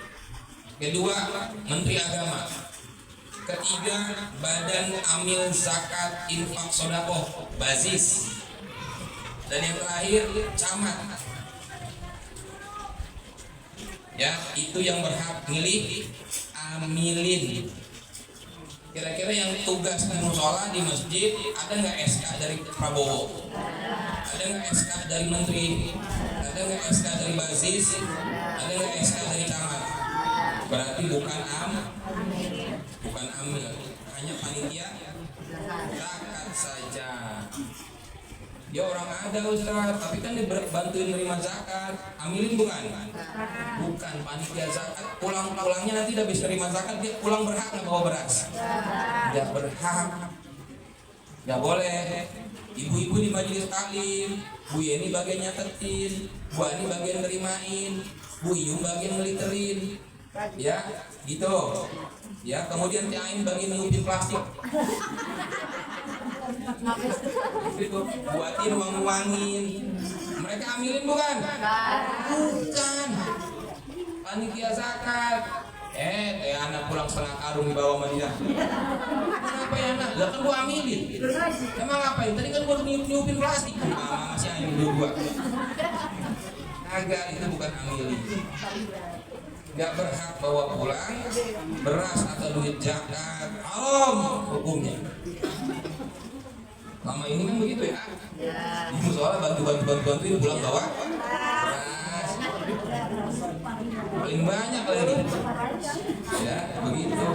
kedua menteri agama, ketiga badan amil zakat infak sodako basis, dan yang terakhir camat. Ya, itu yang berhak milih amilin. Kira-kira yang tugas di musola di masjid, ada nggak SK dari Prabowo? Ada nggak SK dari menteri? Ada nggak SK dari basis? Ada nggak SK dari camat? Berarti bukan amil, hanya panitia zakat saja. Dia orang ada, Ustaz, tapi kan dia bantuin nerima zakat. Amilin bukan? Bukan, panitia zakat. Pulang-pulangnya nanti udah bisa nerima zakat, dia pulang berhak nggak bawa beras? Nggak berhak. Nggak boleh. Ibu-ibu di majelis taklim, Bu Yeni bagian nyatetin, Bu Ani bagian nerimain, Bu Iyung bagian ngeliterin. Ya, gitu. Ya, kemudian Ain bagi niupin plastik. Itu buatin wangi-wangin. Mereka amilin bukan? Bukan. Panitia zakat. Teh anak pulang setengah karung di bawah sama dia. Kenapa ya anak? Lah kan gua amilin. Emang ngapain? Tadi kan gua niupin plastik. Mama masih Ain dua. Agak itu bukan amilin. Gak berhak bawa pulang beras atau duit zakat, haram hukumnya. Lama ini kan begitu ya. Di musola bantu-bantu pulang bawa beras. Paling banyak lagi. Ya, begitu.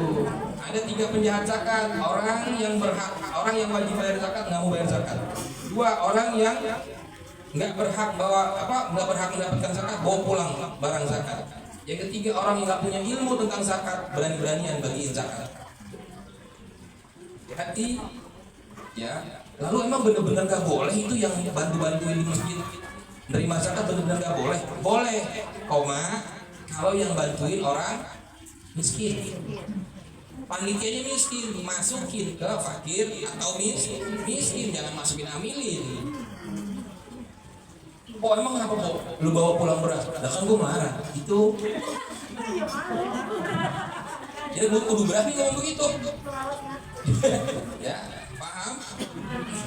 Ada 3 penjahat zakat, orang yang wajib bayar zakat nggak mau bayar zakat. 2 orang yang nggak berhak mendapatkan zakat bawa pulang barang zakat. Yang ketiga orang yang nggak punya ilmu tentang zakat berani-beranian bagiin zakat. Hati, ya. Lalu emang benar-benar nggak boleh itu yang bantu-bantuin di masjid nerima zakat benar-benar nggak boleh? Boleh, kalau yang bantuin orang miskin. Panitianya miskin, masukin ke fakir atau miskin, jangan masukin amilin. Emang kenapa lu bawa pulang beras? Lah kan gue marah. Itu jadi kudu berani ngomong begitu. Ya, paham?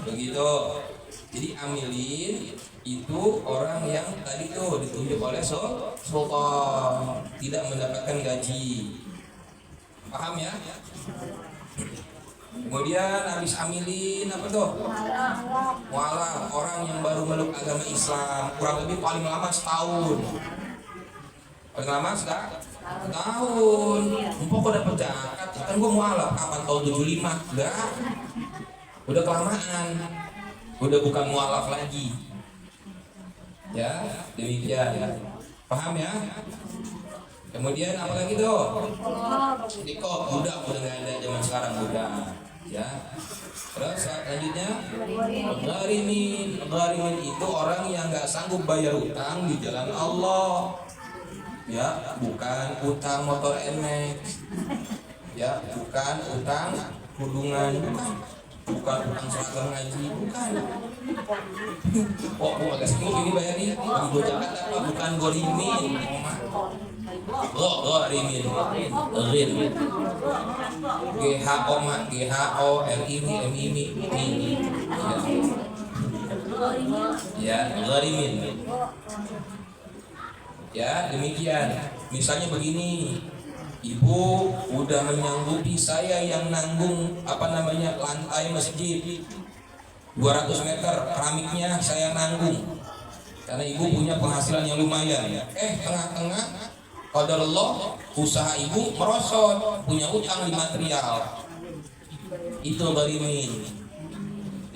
Begitu. Jadi amilin itu orang yang tadi tuh ditunjuk oleh sultan, tidak mendapatkan gaji. Paham ya? Kemudian habis amilin apa tuh? Mualaf, orang yang baru meluk agama Islam, kurang lebih paling lama setahun. Paling lama setahun. Empok kok dapat zakat? Kan gua mualaf kapan tahun 75? Enggak. Udah kelamaan. Udah bukan mualaf lagi. Ya, demikian. Paham ya? Kemudian apa lagi tuh? Nikah budak udah nggak ada zaman sekarang budak. Ya. Terus selanjutnya gharimin itu orang yang nggak sanggup bayar utang di jalan Allah. Ya, bukan utang motor NMAX. Ya, bukan utang hubungan, bukan utang seragam ngaji, bukan. Gua agak sibuk ini bayar nih. Bagi gua zakat apa? Bukan gharimin. Gharimin. GHORIMIN. Ya, gharimin. Ya, demikian. Misalnya begini, ibu udah menyanggupi saya yang nanggung lantai masjid 200 meter keramiknya saya nanggung karena ibu punya penghasilan yang lumayan. Tengah-tengah qadarullah usaha ibu merosot, punya utang di material, itu gharimin.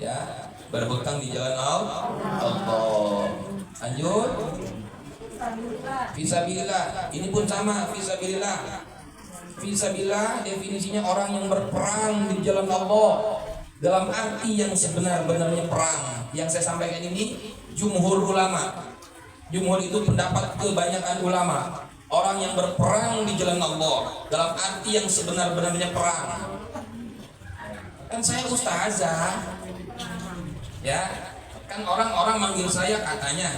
Ya, berhutang di jalan Allah. Lanjut. Fisabilillah, ini pun sama. Fisabilillah definisinya orang yang berperang di jalan Allah dalam arti yang sebenar-benarnya perang. Yang saya sampaikan ini jumhur ulama. Jumhur itu pendapat kebanyakan ulama. Orang yang berperang di jalan Allah dalam arti yang sebenar-benarnya perang. Kan saya ustazah, ya. Kan orang-orang manggil saya katanya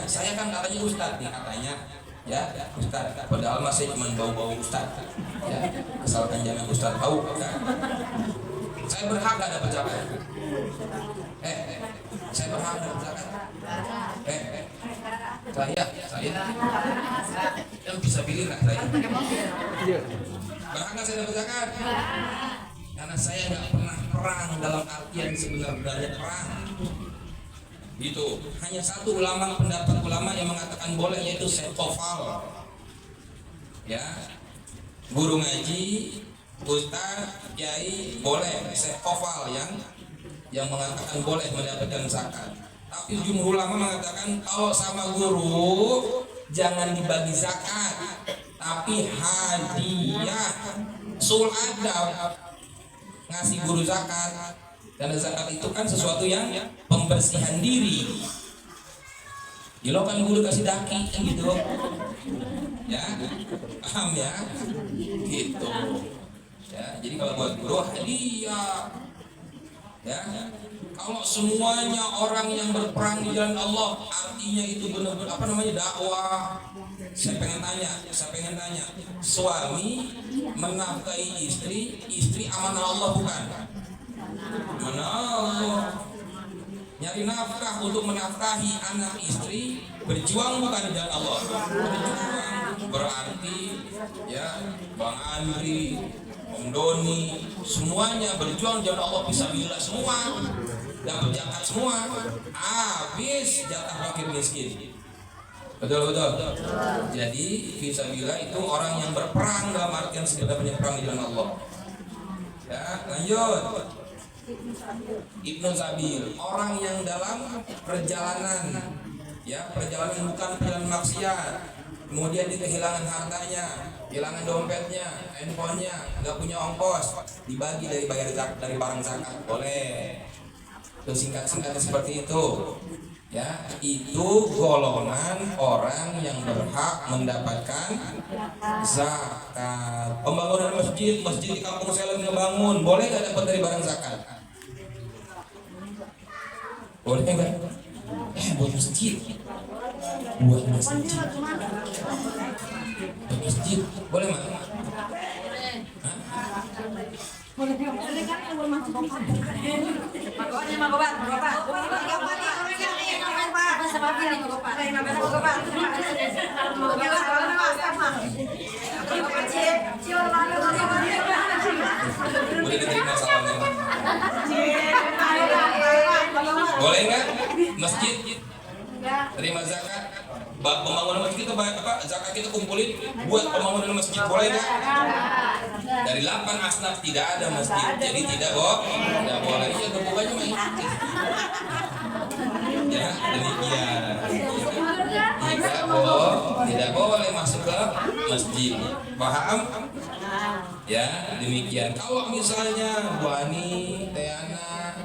saya kan katanya ustadz nih katanya, ya ustadz. Padahal masih cuma bau-bau ustadz, ya. Asalkan jangan ustadz tahu kan. Saya berhak gak dapat zakat? Saya berhak dapat zakat? Saya yang bisa pilih lah saya. Berhak gak saya dapat zakat? Karena saya nggak pernah perang dalam artian sebenar-benarnya perang. Gitu. Hanya satu pendapat ulama yang mengatakan boleh, yaitu Syekh Tofal. Ya, guru ngaji, ustaz, kiai boleh. Syekh Tofal yang mengatakan boleh mendapatkan zakat. Tapi jumhur ulama mengatakan kalau sama guru jangan dibagi zakat, tapi hadiah, sul adab, ngasih guru zakat. Karena zakat itu kan sesuatu yang pembersihan diri. Gilo kan gue kasih daki kan gitu. Ya, paham ya? Gitu. Ya, jadi kalau buat guru hadiah. Ya, kalau semuanya orang yang berperang di jalan Allah, artinya itu benar-benar apa namanya dakwah. Saya pengen tanya, suami menafkahi istri amanah Allah bukan? Amanah Allah. Nyari nafkah untuk menafkahi anak istri, berjuang bukan di jalan Allah. Berjuang berarti ya Bang Andri, Om Doni, semuanya berjuang jalan Allah fisabilillah semua, dapat zakat semua, habis jatah fakir miskin. Betul. Jadi fisabilillah itu orang yang berperang dalam artian sekedar berperang di jalan Allah. Ya, lanjut. Ibnu Sabil, orang yang dalam perjalanan, ya perjalanan bukan perjalanan maksiat, kemudian dia kehilangan hartanya, kehilangan dompetnya, handphonenya, nggak punya ongkos, dibagi dari bayar zakat dari barang zakat, boleh. Itu singkat-singkatnya seperti itu. Ya, itu golongan orang yang berhak mendapatkan zakat. Pembangunan masjid di kampung saya lagi ngebangun, boleh nggak dapat dari barang zakat? Boleh nggak? Buat masjid. Buat masjid, boleh mak? Boleh diterima salamnya mak? Boleh nggak? Masjid terima zakat, pembangunan masjid kita apa? Zakat kita kumpulin buat pembangunan masjid, boleh nggak? Dari 8 asnaf tidak ada masjid, jadi tidak boleh. Ya kebukannya main. Ya demikian. Tidak boleh masuk ke masjid. Paham? Ya demikian. Kalau misalnya Bu Ani, Teana,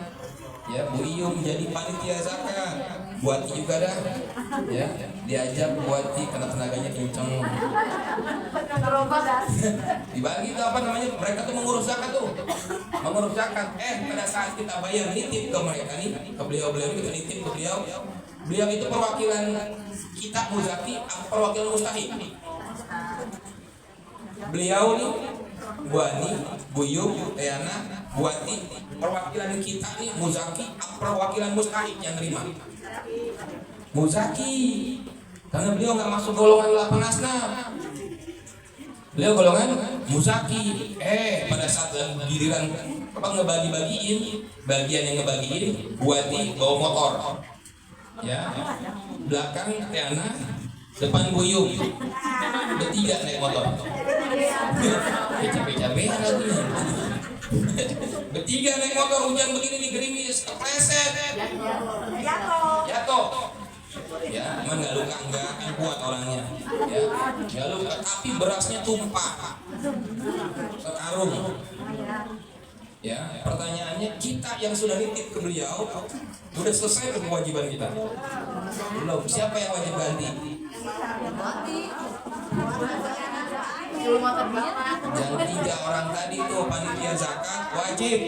ya Bu Iyum jadi panitia zakat, Buati juga dah, ya diajak Buati karena tenaganya kenceng. Dibagi tuh apa namanya, mereka tuh mengurus zakat pada saat kita bayar nitip ke mereka nih, ke beliau kita nitip ke beliau itu perwakilan kita muzaki atau perwakilan mustahik. Beliau nih Bu Ani, Bu Iyum, Teana, Buati, perwakilan kita nih muzaki atau perwakilan mustahik yang terima. Muzaki, karena beliau nggak masuk golongan 8 asnaf. Beliau golongan muzaki. Pada saat giliran apa ngebagi-bagiin, bagian yang ngebagiin Buati bawa motor, ya belakang Teana, depan Buyung, bertiga naik motor. Capek-capekan lagunya. Bertiga naik motor, hujan begini nih gerimis, kepleset, jatuh. Ya, emang nggak luka, enggak kan kuat orangnya. Ya, nggak luka, tapi berasnya tumpah sekarung. Ya, pertanyaannya, kita yang sudah nitip ke beliau, udah selesai kewajiban kita? Belum. Siapa yang wajib ganti? Yang 3 orang tadi tuh panitia zakat wajib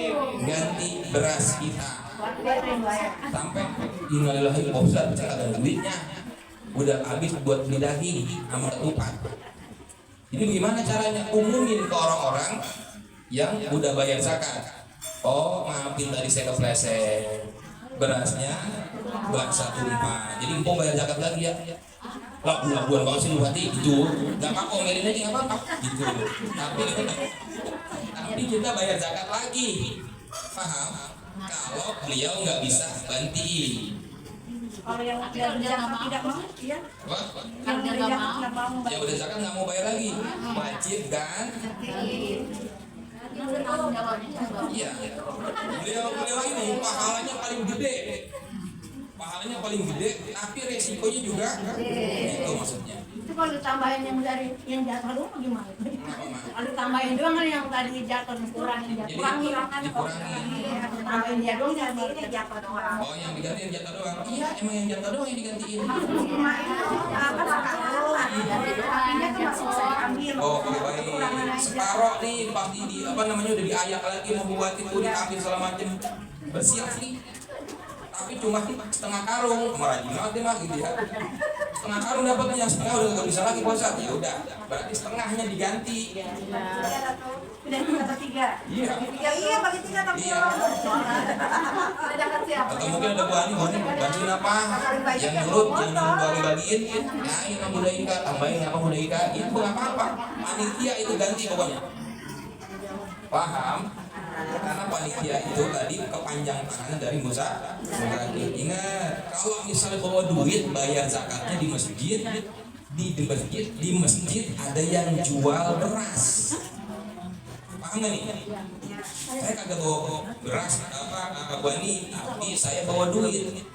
ganti beras kita. Sampai innalillahi wa inna ilaihi raji'un, ada duitnya udah habis buat beli daging sama ketupat. Jadi bagaimana caranya? Umumin ke orang-orang yang udah bayar zakat. Oh maafin tadi saya kepleset, berasnya berasa tumpah, jadi empok bayar zakat lagi ya. Lah bulan banget sih lu hati itu, nggak apa-apa omelin aja nggak apa-apa gitu. Tapi kita bayar zakat lagi, paham? Kalau beliau nggak bisa gantiin.
Kalau yang tidak mau, iya.
Ya udah zakat nggak mau bayar lagi, wajib kan? Iya. Beliau ini pahalanya paling gede, tapi resikonya juga itu maksudnya.
Itu kalau ditambahin yang dari yang jatuh rumah gimana?
Kenapa, Mak?
Aduh tambahin doang kan yang tadi jatuh kurangin
Jadi
kurangin
dikurangin.
tambahin dia doang gantiin jatuh doang.
Oh, yang digantiin jatah doang. Iya, emang yang jatah doang yang digantiin.
Cuma itu apa sekarang apinya tuh masih bisa diambil.
Oh, oke, baik. Separoh nih pasti di apa namanya udah diayak lagi mau buat itu diambil segala macem. Bersiap nih. Tapi cuma setengah karung, rajin banget deh mah gitu ya. Setengah karung dapatnya, setengah udah nggak bisa lagi puasa. Ya udah, berarti setengahnya diganti.
Udah tiga.
Iya.
Iya bagi tiga tapi
Iya. Atau mungkin ada Bu Ani bantuin apa? Yang nyuruh bagi-bagiin. Nah, ini kamu udah ikat, tambahin apa udah ikat. Itu nggak apa-apa. Panitia itu ganti pokoknya. Paham? Karena panitia itu tadi kepanjang tangan dari Musa. Ingat, kalau misalnya bawa duit bayar zakatnya di masjid, di masjid ada yang jual beras. Paham nggak nih? Saya kagak bawa beras apa Bani, tapi saya bawa duit.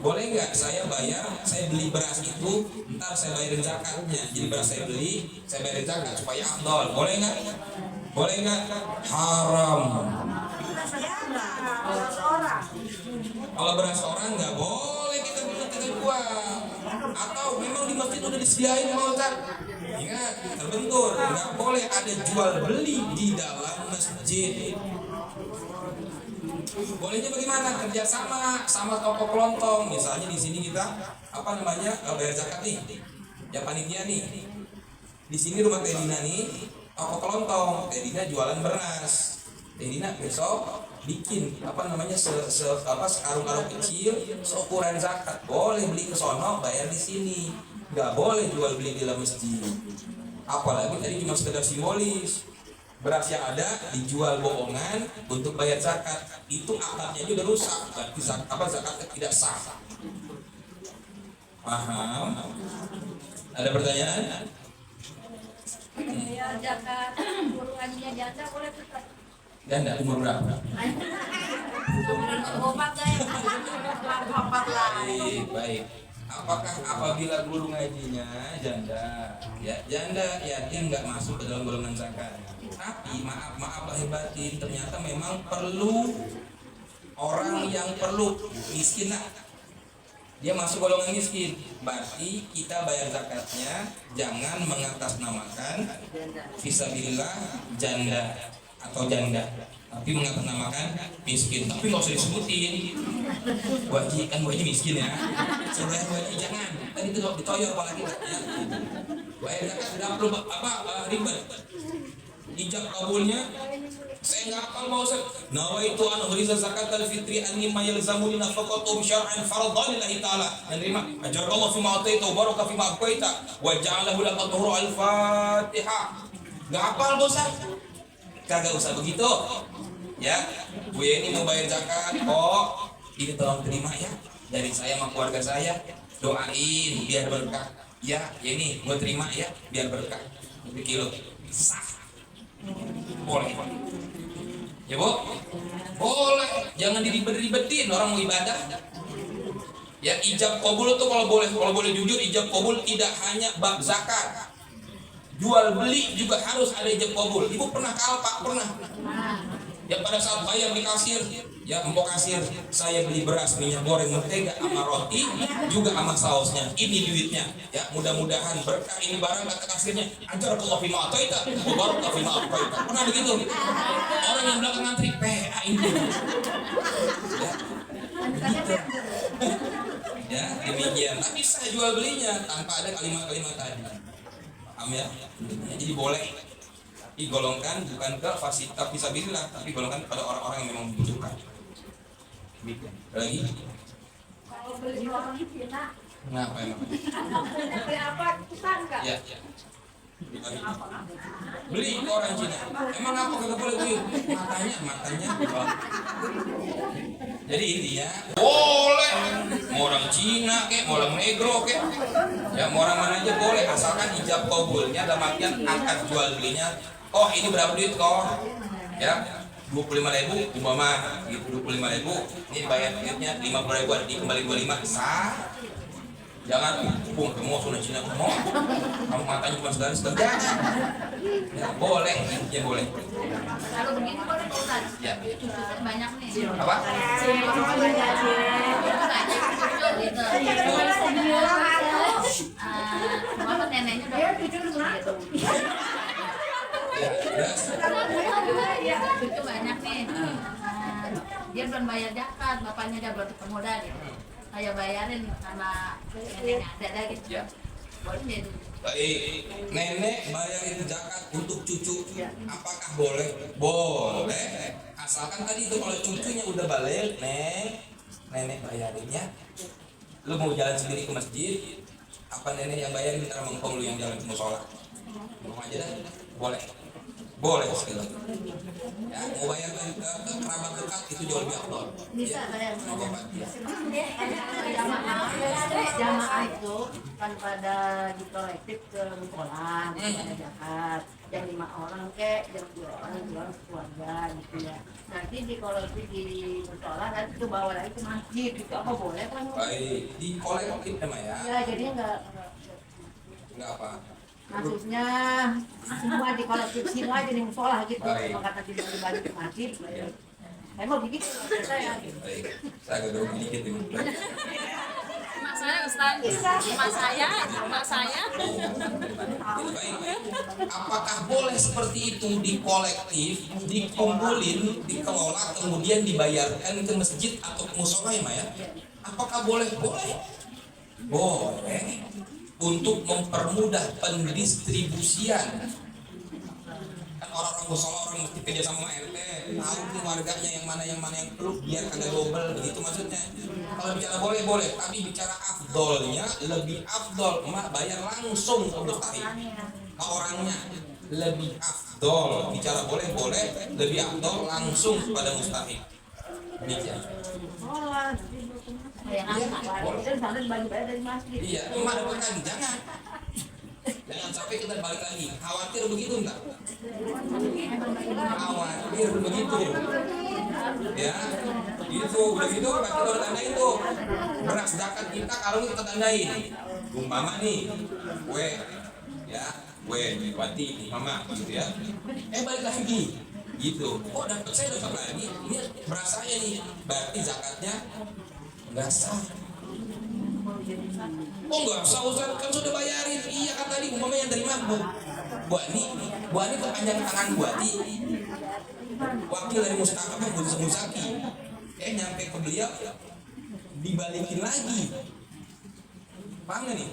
Boleh nggak saya beli beras itu, ntar saya bayarin zakatnya. Jadi beras saya beli, saya bayarin zakat supaya afdol. Boleh nggak? Boleh nggak? Haram. Kalau beras orang nggak boleh kita buang. Atau memang di masjid udah disediain sama Ustaz. Ingat, terbentur. Nggak boleh ada jual beli di dalam masjid. Bolehnya bagaimana? Kerjasama sama toko kelontong. Misalnya di sini kita bayar zakat nih. Ya panitia nih. Di sini rumah Teh Dina nih, toko kelontong. Teh Dina jualan beras. Teh Dina besok bikin sekarung-karung kecil seukuran zakat. Boleh beli ke sono, bayar di sini. Nggak boleh jual beli di dalam masjid. Apalagi tadi cuma sekedar simbolis. Beras yang ada dijual bohongan untuk bayar zakat. Itu akadnya aja udah rusak. Berarti zakatnya tidak sah. Paham? Ada pertanyaan?
Ya zakat guru ngajinya janda boleh tetap.
Janda umur berapa?
Obat gaya.
Baik. Apakah apabila guru ngajinya janda, ya janda yatim nggak masuk ke dalam golongan zakat. Tapi maaf lahir batin, ternyata memang perlu orang yang perlu miskin lah. Dia masuk golongan miskin. Berarti kita bayar zakatnya jangan mengatasnamakan fisabilillah janda atau janda, tapi mengatasnamakan miskin. Tapi nggak usah disebutin. Wajib kan wajib miskin ya. Saya wajib jangan. Tadi itu ditoyor apalagi ya. Bayar zakat tidak perlu ribet. Ijab kabulnya saya nggak hafal mau Ustaz. Nawaitu an ghriza zakat al-fitri anni ma yalzamuni nafaqatuhum syar'an fardhan lillahi ta'ala. Dan terima ajarallahu fi ma ataita wa baraka fi ma aqaita wa ja'alahu laka tuhuru al-Fatihah. Nggak hafal Ustaz? Kagak usah begitu. Ya, Bu Yeni mau bayar zakat. Oh, ini tolong terima ya dari saya sama keluarga saya. Doain biar berkah. Ya, Yeni mau terima ya biar berkah. 1 kilo. Sah. Boleh. Ya Bu? Boleh. Jangan diribet-ribetin orang mau ibadah. Ya ijab qabul itu kalau boleh jujur ijab qabul tidak hanya bab zakat. Jual beli juga harus ada ijab qabul. Ibu pernah kalpak? Pernah. Ya pada saat bayar di kasir, ya empok kasir, saya beli beras, minyak goreng, mentega, sama roti, juga sama sausnya. Ini duitnya. Ya mudah-mudahan berkah ini barang kata kasirnya. Ajarallahu fi ma ataita wa baraka fi ma aqaita. Pernah begitu? Orang yang belakang ngantri PA ini. Ya, demikian. Tapi saya jual belinya tanpa ada kalimat-kalimat tadi. Paham ya? Jadi boleh. Digolongkan bukan ke fasilitas fisabilillah, tapi golongkan kepada orang-orang yang memang membutuhkan. Lagi?
Kalau beli orang itu ya.
Kenapa emang?
Beli apa? Tetangga.
Ya. Beli ke orang Cina. Emang apa kagak boleh beli? Matanya. Jadi intinya boleh. Mau orang Cina kek, mau orang negro kek. Ya mau orang mana aja boleh asalkan ijab qabulnya dalam artian angkat jual belinya. Oh ini berapa duit kok? Ya 25.000 umpama gitu 25.000 ini bayar duitnya 50.000 dikembali 25 sah. Jangan buang mau sudah Cina mau. Kamu matanya cuma segaris jangan. Ya, boleh, ya boleh.
Kalau begini boleh Pak Ustaz?
Ya.
Cucu banyak nih.
Apa?
Cucu banyak cucu gitu. Cuma neneknya udah cucu gitu.
Ya,
Cucu banyak nih. Dia belum bayar zakat, bapaknya dia belum ketemu dah gitu. Saya bayarin sama neneknya ada gitu.
Ya.
Boleh jadi.
Baik, nenek bayarin zakat untuk cucu, apakah boleh? Boleh, asalkan tadi itu kalau cucunya udah balik, nenek bayarinnya. Lu mau jalan sendiri ke masjid, apa nenek yang bayarin, ntar mengkong lu yang jalan ke musola. Ngomong aja dah, boleh, boleh sekali lagi. Ya, mau bayar ke kerabat dekat itu jauh lebih afdol.
Bisa
Ya,
bayar.
nggak apa-apa. Ya.
Jamaah itu kan pada dikolektif ke musola, ada zakat. Yang 5 orang kek, yang 2 orang, 2 orang keluarga gitu ya. Nanti dikolektif di musola, nanti itu bawa lagi ke masjid gitu. Apa boleh kan?
Baik, di kolektif emang ya,
Ya jadinya
nggak apa.
maksudnya semua dikolektif semua jadi musola gitu.
Baik.
Maka nanti dibagi ke masjid. Saya mau begitu saya.
Baik, saya agak grogi dikit ini.
Mak saya Ustaz, mak saya.
Baik. Apakah boleh seperti itu dikolektif, dikumpulin, dikelola, kemudian dibayarkan ke masjid atau ke musola ya, Maya? Apakah boleh? Boleh. Boleh. Untuk mempermudah pendistribusian. Kan orang-orang musola orang mesti kerja sama RT, tahu nih warganya yang mana yang perlu biar kagak double begitu maksudnya. Kalau bicara boleh, tapi bicara afdolnya lebih afdol emak bayar langsung ke mustahik. Ke orangnya lebih afdol. Bicara boleh, lebih afdol langsung kepada mustahik. Demikian.
Musola. Dan sana dibagi bayar dari masjid.
Iya, emak dapat lagi, jangan sampai kita balik lagi. Khawatir begitu enggak? Khawatir begitu. Ya, itu udah gitu kita udah tandain tuh beras zakat kita kalau kita tandain. Umpama nih, gue Wati, mama gitu ya. Balik lagi, gitu. Oh dapat saya dapat lagi. Ini beras saya nih, berarti zakatnya nggak sah. Oh nggak sah Ustaz, kan sudah bayarin. Iya kan tadi umpama yang terima Bu Ani kepanjang tangan Bu Ati, wakil dari Mustafa kan Musaki. Nyampe ke beliau dibalikin lagi. Paham nggak nih?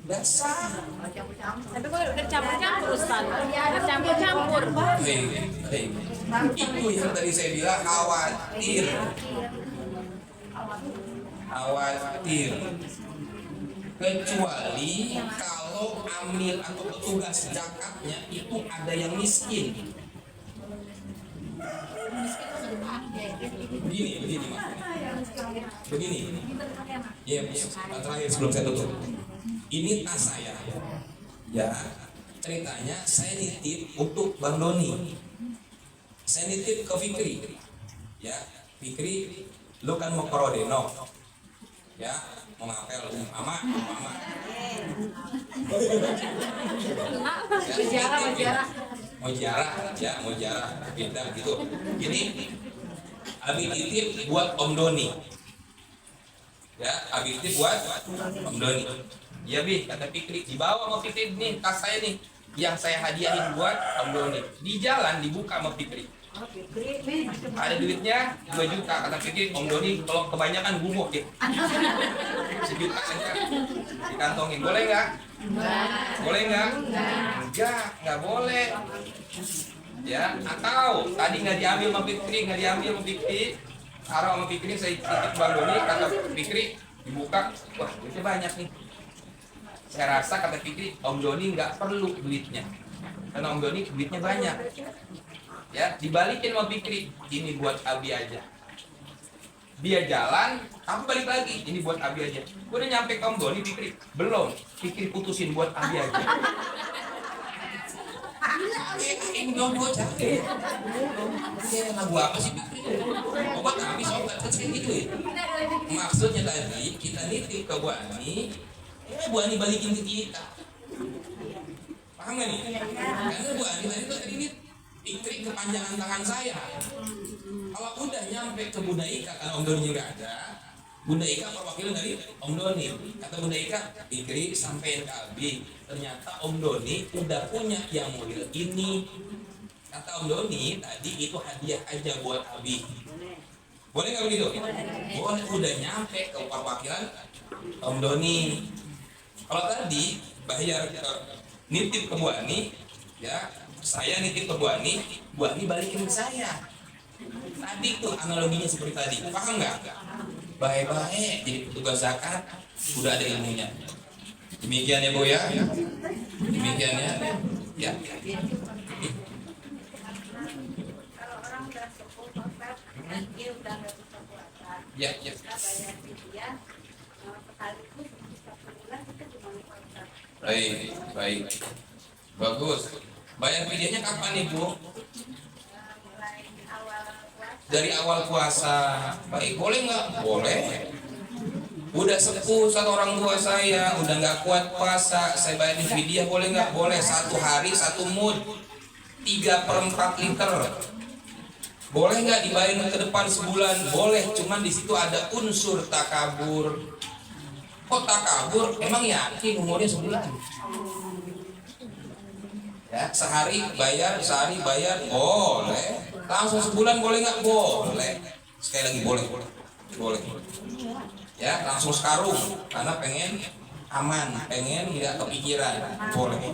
Nggak sah.
Tapi kok udah campur-campur Ustaz, udah campur-campur.
Hei. Itu yang tadi saya bilang khawatir. Kecuali kalau amil atau petugas zakatnya itu ada yang miskin. Begini maksudnya. Begini. Ya, terakhir sebelum saya tutup. Ini tas saya. Ya, ceritanya saya nitip untuk Bang Doni. Saya nitip ke Fikri. Ya, Fikri, lu kan mau ke Rodeno. Ya, mau ngapel mama. Ya, mau ziarah, pindah gitu. Ini Abi titip buat Om Doni. Ya, Abi titip buat Om Doni. Ya Bi, kata Fikri, dibawa sama Fikri nih tas saya nih yang saya hadiahin buat Om Doni. Di jalan dibuka sama Fikri. Ada duitnya 2 juta, kata Fikri, Om Doni kalau kebanyakan gumuk ya. 1 juta aja dikantongin, boleh nggak? Boleh nggak? Nggak boleh. Ya, atau tadi nggak diambil sama Fikri, taruh sama Fikri, saya titip Bang Doni, kata Fikri dibuka, wah duitnya banyak nih. Saya rasa kata Fikri, Om Doni nggak perlu duitnya, karena Om Doni duitnya banyak. Ya, dibalikin sama Fikri, ini buat Abi aja. Dia jalan, aku balik lagi, ini buat Abi aja. Gue udah nyampe ke Om Doni, Fikri belum. Fikri putusin buat Abi aja. Ini gue capek. Lagu apa sih Fikri? Obat habis obat kecil gitu ya. Maksudnya tadi kita nitip ke Bu Ani, Bu Ani balikin ke kita. Paham gak nih? Karena Bu Ani tadi ini Fikri kepanjangan tangan saya. Kalau udah nyampe ke Bunda Ika, karena Om Doni nggak ada, Bunda Ika perwakilan dari Om Doni. Kata Bunda Ika, Fikri sampein ke Abi. Ternyata Om Doni udah punya yang model ini. Kata Om Doni, tadi itu hadiah aja buat Abi. Boleh nggak begitu? Boleh. Udah nyampe ke perwakilan Om Doni. Kalau tadi bayar nitip ke Bu Ani, ya saya nitip ke Bu Ani balikin ke saya. Tadi tuh analoginya seperti tadi, paham nggak? Baik-baik jadi petugas zakat, udah ada ilmunya. Demikian ya Bu ya. Demikian ya. Ya.
Kalau orang udah sepuh, kan dia udah nggak bisa puasa.
Ya.
Kita bayar fidyah, sekaligus satu bulan kita cuma puasa.
Baik. Bagus. Bayar fidyahnya kapan Ibu?
Mulai awal puasa.
Dari awal puasa. Baik, boleh nggak? Boleh. Udah sepuh satu orang tua saya, udah nggak kuat puasa, saya bayarin fidyah boleh nggak? Boleh. 1 hari 1 mud, 3/4 liter. Boleh nggak dibayarin ke depan sebulan? Boleh. Cuman di situ ada unsur takabur. Kok takabur? Emang yakin umurnya sebulan? Ya, sehari bayar, boleh. Langsung sebulan boleh nggak? Boleh. Sekali lagi boleh. Ya, langsung sekarung karena pengen aman, pengen tidak kepikiran, boleh.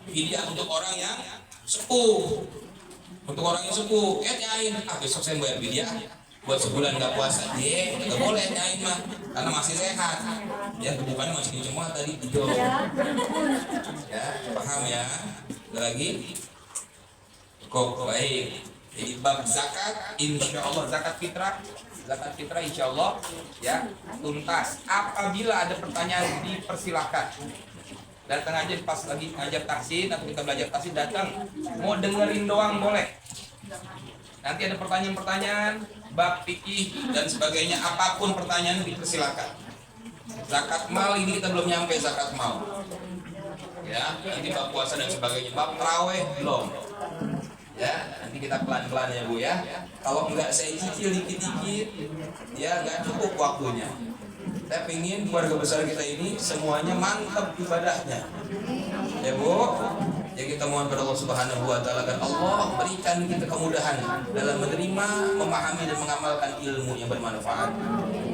Fidyah untuk orang yang sepuh. Untuk orang yang sepuh, nyain, besok saya bayar fidyah buat sebulan nggak puasa, nggak boleh nyain mah, karena masih sehat. Ya, bukannya masih kenceng banget tadi itu. Ya, paham ya? Ada lagi? Kok baik. Jadi bab zakat, insya Allah zakat fitrah insya Allah ya tuntas. Apabila ada pertanyaan dipersilahkan. Datang aja pas lagi ngajar tahsin atau kita belajar tahsin, datang. Mau dengerin doang boleh. Nanti ada pertanyaan-pertanyaan bab fikih dan sebagainya, apapun pertanyaan dipersilakan. Zakat mal ini kita belum nyampe zakat mal. Ya, nanti bab puasa dan sebagainya. Bab tarawih belum. Ya, nanti kita pelan-pelan ya Bu ya. Kalau enggak saya cicil dikit-dikit, ya enggak cukup waktunya. Saya pengen keluarga besar kita ini semuanya mantap ibadahnya. Ya Bu, ya kita mohon pada Allah Subhanahu wa taala agar Allah berikan kita kemudahan dalam menerima, memahami dan mengamalkan ilmu yang bermanfaat.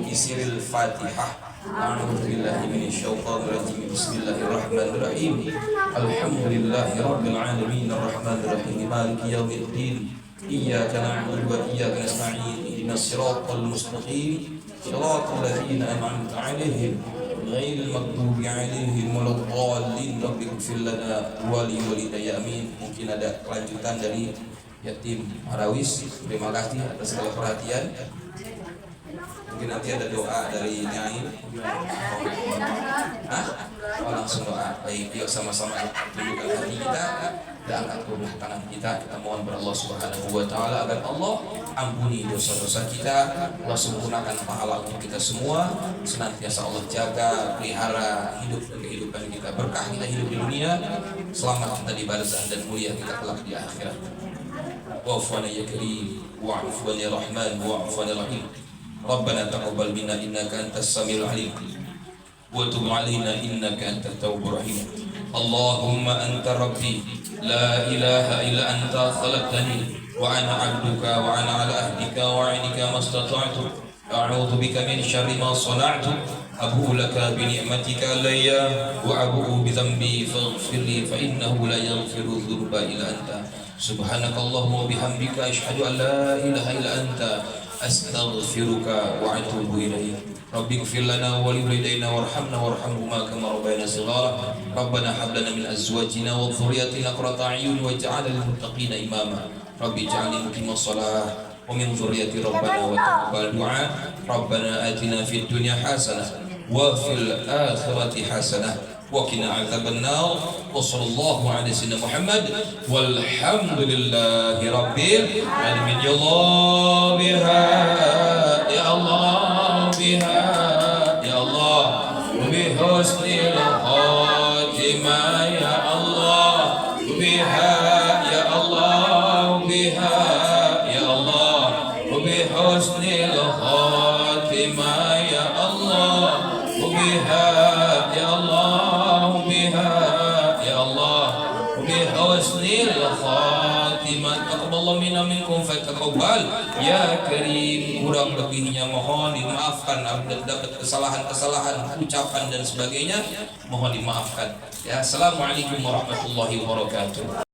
Isiril Fatihah. A'udzu billahi minasyaitonir rajim. Bismillahirrahmanirrahim. Alhamdulillahirabbil alamin arrahmanir rahim maliki yaumiddin. Iyyaka na'budu wa iyyaka nasta'in. Ihdinas siratal mustaqim. Shiratal ladzina an'amta 'alaihim ghairil maghdubi 'alaihim waladdallin. Rabbighfir lana wa li walidayya amin. Mungkin ada kelanjutan dari yatim Marawis. Terima kasih atas segala perhatian. Mungkin nanti ada doa dari Nyai. Langsung doa. Baik, yuk sama-sama tunjukkan hati kita dan angkat kedua tangan kita. Kita mohon kepada Allah Subhanahu wa taala agar Allah ampuni dosa-dosa kita. Allah sempurnakan pahala untuk kita semua. Senantiasa Allah jaga, pelihara hidup dan kehidupan kita. Berkah kita hidup di dunia, selamat kita di barzah dan mulia kita kelak di akhirat. Wa'afwana ya karim, wa'afwana ya rahman, wa'afwana rahim. Rabbana taqabbal minna innaka antas samiul alim wa tub alaina innaka antat tawwabur rahim. Allahumma anta rabbi la ilaha illa anta khalaqtani wa ana 'abduka wa ana 'ala ahdika wa 'adika mastata'tu a'udzu bika min syarri ma sana'tu abu laka bi ni'matika alayya wa abu bi dhanbi faghfir li fa innahu la yaghfiru dhunuba illa anta subhanakallahumma wa bihamdika asyhadu an la ilaha illa anta astaghfiruka wa atubu ilaik. Rabbi ighfir lana wa li walidayna warhamna warhamhuma kama rabbayana shighara. Rabbana hab lana min azwajina wa dhurriyyatina qurrata a'yun waj'alna lil muttaqina imama. Rabbi ij'alni muqimas shalah wa min dhurriyyati rabbana wa taqabbal du'a. Rabbana atina fid dunya hasanah wa fil akhirati hasanah wa qina adzabannar. Wa sallallahu ala sayyidina Muhammad walhamdulillahi rabbil alamin. Ya Allah biha ya وبحسن الخاتمة يا الله وبها يا الله وبها يا الله وبحسن الخاتمة taqabbalallahu minna minkum fataqabbal ya karim. Kurang lebihnya mohon dimaafkan, dapat kesalahan-kesalahan ucapan dan sebagainya mohon dimaafkan ya. Assalamualaikum warahmatullahi wabarakatuh.